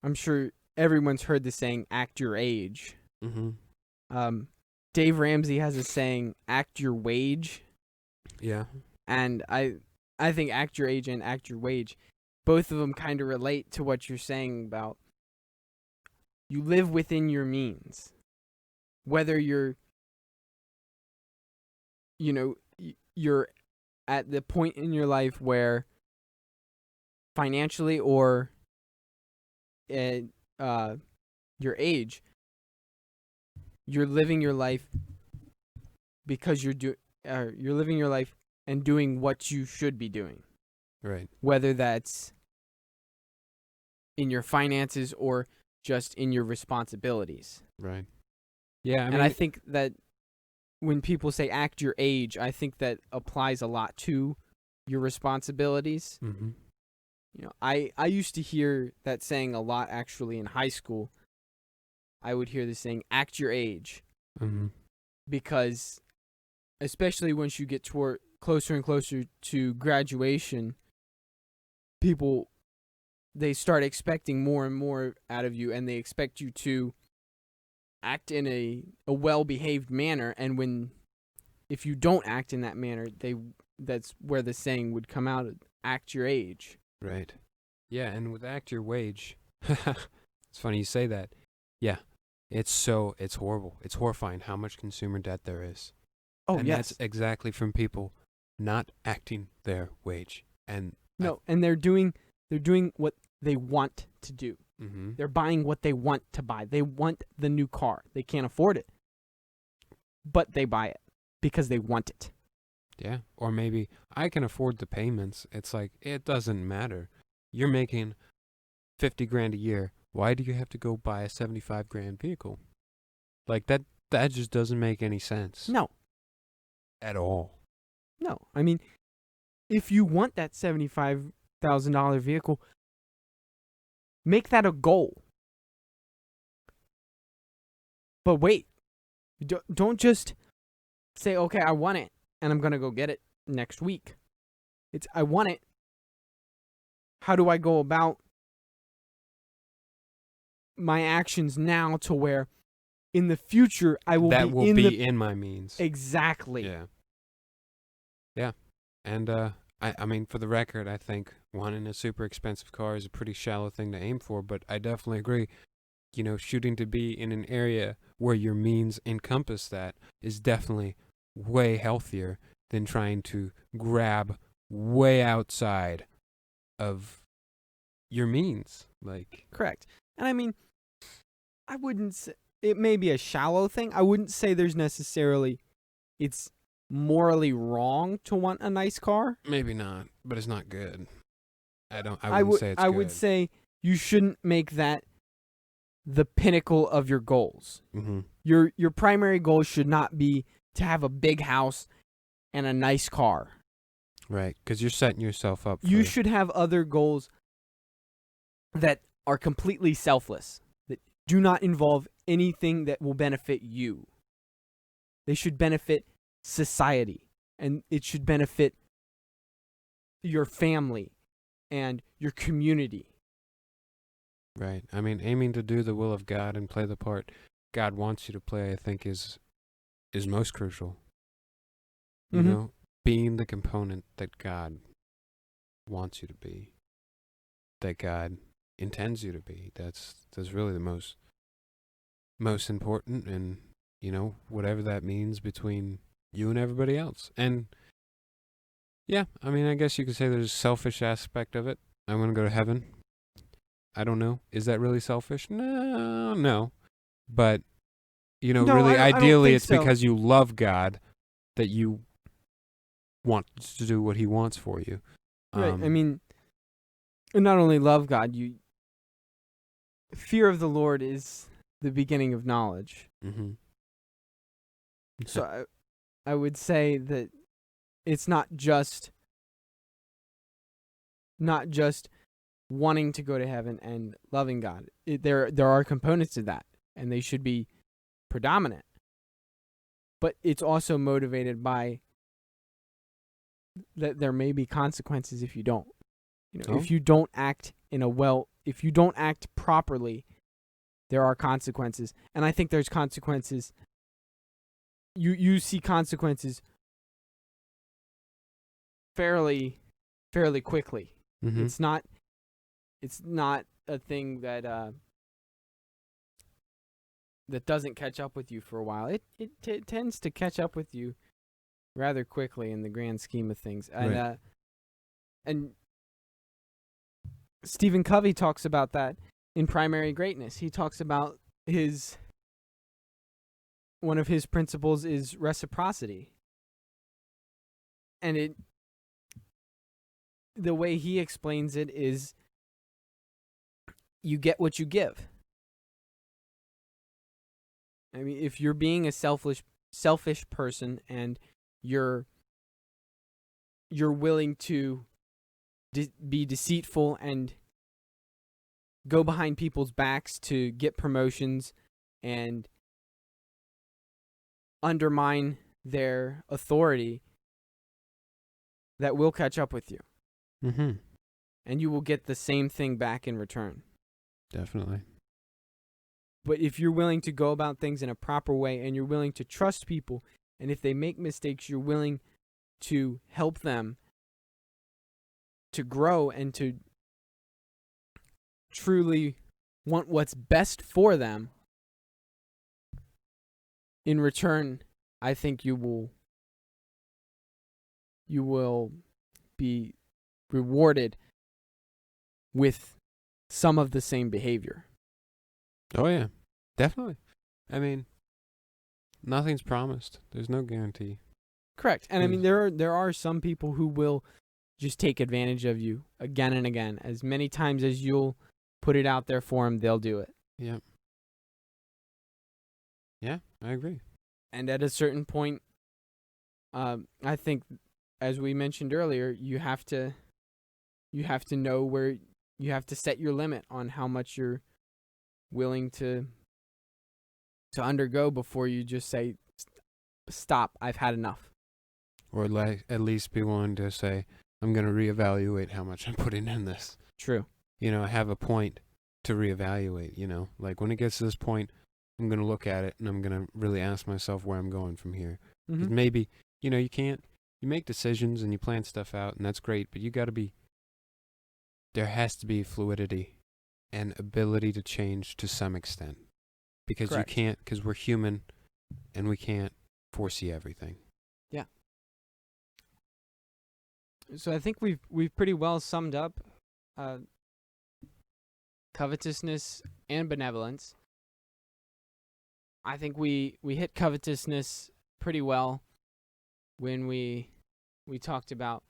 I'm sure everyone's heard. The saying, "Act your age." Mm-hmm. Dave Ramsey has a saying, "Act your wage." Yeah. And I think "act your age" and "act your wage," both of them kind of relate to what you're saying about you live within your means. Whether you're at the point in your life where financially or at your age, you're living your life because you're living your life and doing what you should be doing. Right. Whether that's in your finances or just in your responsibilities. Right. Yeah, I think that when people say "act your age," I think that applies a lot to your responsibilities. Mm-hmm. I used to hear that saying a lot, actually, in high school. I would hear the saying, "act your age." Mm-hmm. Because especially once you get closer and closer to graduation, people, they start expecting more and more out of you, and they expect you to act in a well-behaved manner. And if you don't act in that manner, that's where the saying would come out, "act your age." Right. Yeah, and with act your wage, it's funny you say that. Yeah, it's horrible. It's horrifying how much consumer debt there is. Oh, and yes. That's exactly from people not acting their wage. And they're doing what they want to do. Mm-hmm. They're buying what they want to buy. They want the new car. They can't afford it, but they buy it because they want it. Yeah, or maybe I can afford the payments. It's like, it doesn't matter. You're making $50,000 a year. Why do you have to go buy a $75,000 vehicle? Like that just doesn't make any sense. No. At all. No. I mean, if you want that $75,000 vehicle, make that a goal. But wait, don't just say, okay, I want it, and I'm going to go get it next week. It's, I want it. How do I go about my actions now to where in the future I will that be will in be the... in my means. Exactly. Yeah. Yeah. And I mean, for the record, I think wanting a super expensive car is a pretty shallow thing to aim for, but I definitely agree. Shooting to be in an area where your means encompass that is definitely way healthier than trying to grab way outside of your means. Like, Correct. And I mean, I wouldn't say, it may be a shallow thing. I wouldn't say there's necessarily, it's morally wrong to want a nice car. maybe not, but it's not good. I wouldn't say it's I good. would say you shouldn't make that the pinnacle of your goals. Mm-hmm. Your primary goal should not be to have a big house and a nice car. Right, because you're setting yourself up. You should have other goals that are completely selfless, that do not involve anything that will benefit you. They should benefit society, and it should benefit your family and your community. Right. I mean, aiming to do the will of God and play the part God wants you to play, I think, is most crucial. Mhm. Being the component that God wants you to be, that God intends you to be. That's really the most important, and whatever that means between you and everybody else. And yeah, I mean, I guess you could say there's a selfish aspect of it. I'm gonna go to heaven. I don't know. Is that really selfish? No. But No, really, I don't ideally, think it's so. because you love God that you want to do what He wants for you. Right. I mean, not only love God, fear of the Lord is the beginning of knowledge. Mm-hmm. So I would say that it's not just wanting to go to heaven and loving God. There are components to that, and they should be predominant. But it's also motivated by that there may be consequences if you don't. If you don't act if you don't act properly, there are consequences. And I think there's consequences. You see consequences fairly quickly. Mm-hmm. It's not a thing that doesn't catch up with you for a while. It tends to catch up with you rather quickly in the grand scheme of things. And Right. And Stephen Covey talks about that in Primary Greatness. He talks about one of his principles is reciprocity. And the way he explains it is you get what you give. I mean, if you're being a selfish person and you're willing to be deceitful and go behind people's backs to get promotions and undermine their authority, that will catch up with you. Mm-hmm. And you will get the same thing back in return. Definitely. But if you're willing to go about things in a proper way and you're willing to trust people, and if they make mistakes, you're willing to help them to grow and to truly want what's best for them, in return, I think you will be rewarded with some of the same behavior. Oh yeah, definitely. I mean, nothing's promised. There's no guarantee. Correct. And I mean, there are some people who will just take advantage of you again and again. As many times as you'll put it out there for them, they'll do it. Yep. Yeah, I agree. And at a certain point, I think as we mentioned earlier, you have to know where you have to set your limit on how much you're willing to undergo before you just say, stop, I've had enough. Or at least be willing to say, I'm going to reevaluate how much I'm putting in this. True. I have a point to reevaluate, Like when it gets to this point, I'm going to look at it and I'm going to really ask myself where I'm going from here. 'Cause maybe, you make decisions and you plan stuff out and that's great, but there has to be fluidity and ability to change to some extent. Because Correct. you can't, because we're human and we can't foresee everything. Yeah. So I think we've pretty well summed up covetousness and benevolence. I think we hit covetousness pretty well when we talked about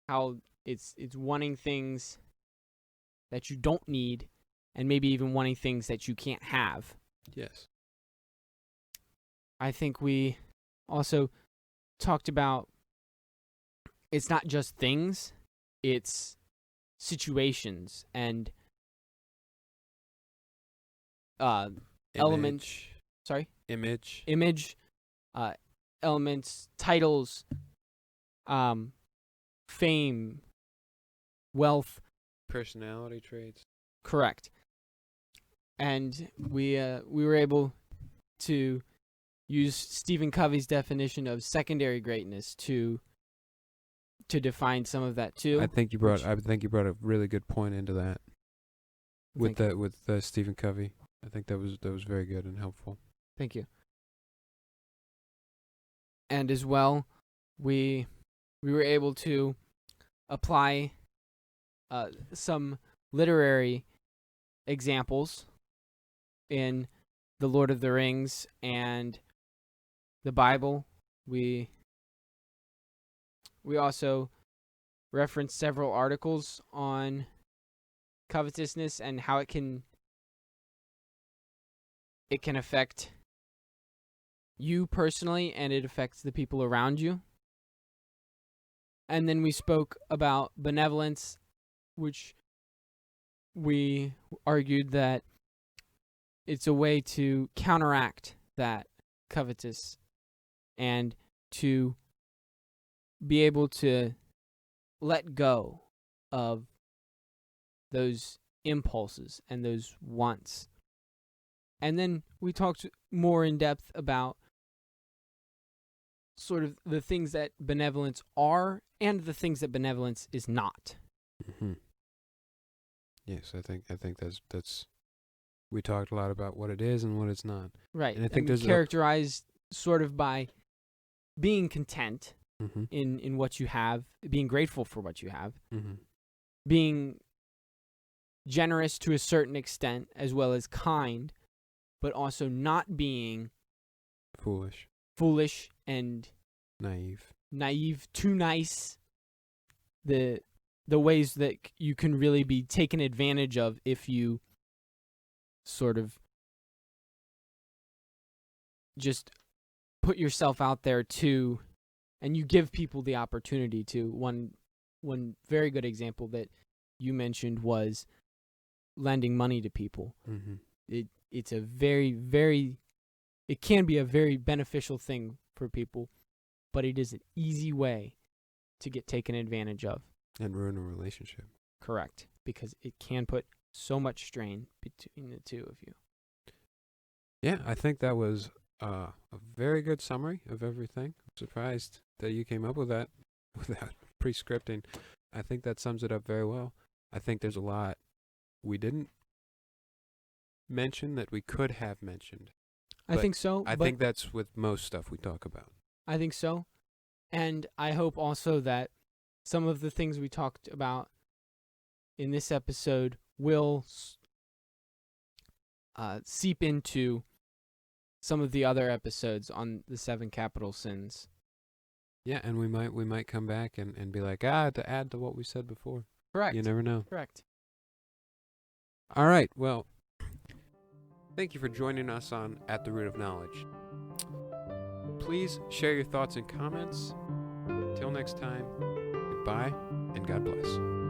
how it's wanting things that you don't need and maybe even wanting things that you can't have. Yes. I think we also talked about it's not just things, it's situations and elements. Sorry? Image. Elements, titles, fame, wealth. Personality traits. Correct. And we were able to use Stephen Covey's definition of secondary greatness to define some of that too. I think you brought a really good point into that with Stephen Covey. I think that was very good and helpful. Thank you. And as well, we were able to apply some literary examples in The Lord of the Rings and the Bible. We also referenced several articles on covetousness and how it can affect you personally, and it affects the people around you. And then we spoke about benevolence, which we argued that it's a way to counteract that covetous and to be able to let go of those impulses and those wants. And then we talked more in depth about sort of the things that benevolence are and the things that benevolence is not. Mm-hmm. Yes, I think that's we talked a lot about what it is and what it's not. Right. And I think there's characterized sort of by being content mm-hmm. in what you have, being grateful for what you have, mm-hmm. being generous to a certain extent as well as kind, but also not being foolish and naive, too nice. The ways that you can really be taken advantage of if you sort of just put yourself out there too, and you give people the opportunity to. One very good example that you mentioned was lending money to people. Mm-hmm. It's a it can be a very beneficial thing for people, but it is an easy way to get taken advantage of. And ruin a relationship. Correct, because it can put so much strain between the two of you. Yeah, I think that was a very good summary of everything. I'm surprised that you came up with that without pre-scripting. I think that sums it up very well. I think there's a lot we didn't mention that we could have mentioned. I think so. I think that's with most stuff we talk about. I think so. And I hope also that some of the things we talked about in this episode will seep into some of the other episodes on the 7 capital sins. Yeah, and we might come back and be like, to add to what we said before. Correct. You never know. Correct. All right, well, thank you for joining us on At the Root of Knowledge. Please share your thoughts and comments. Until next time, goodbye and God bless.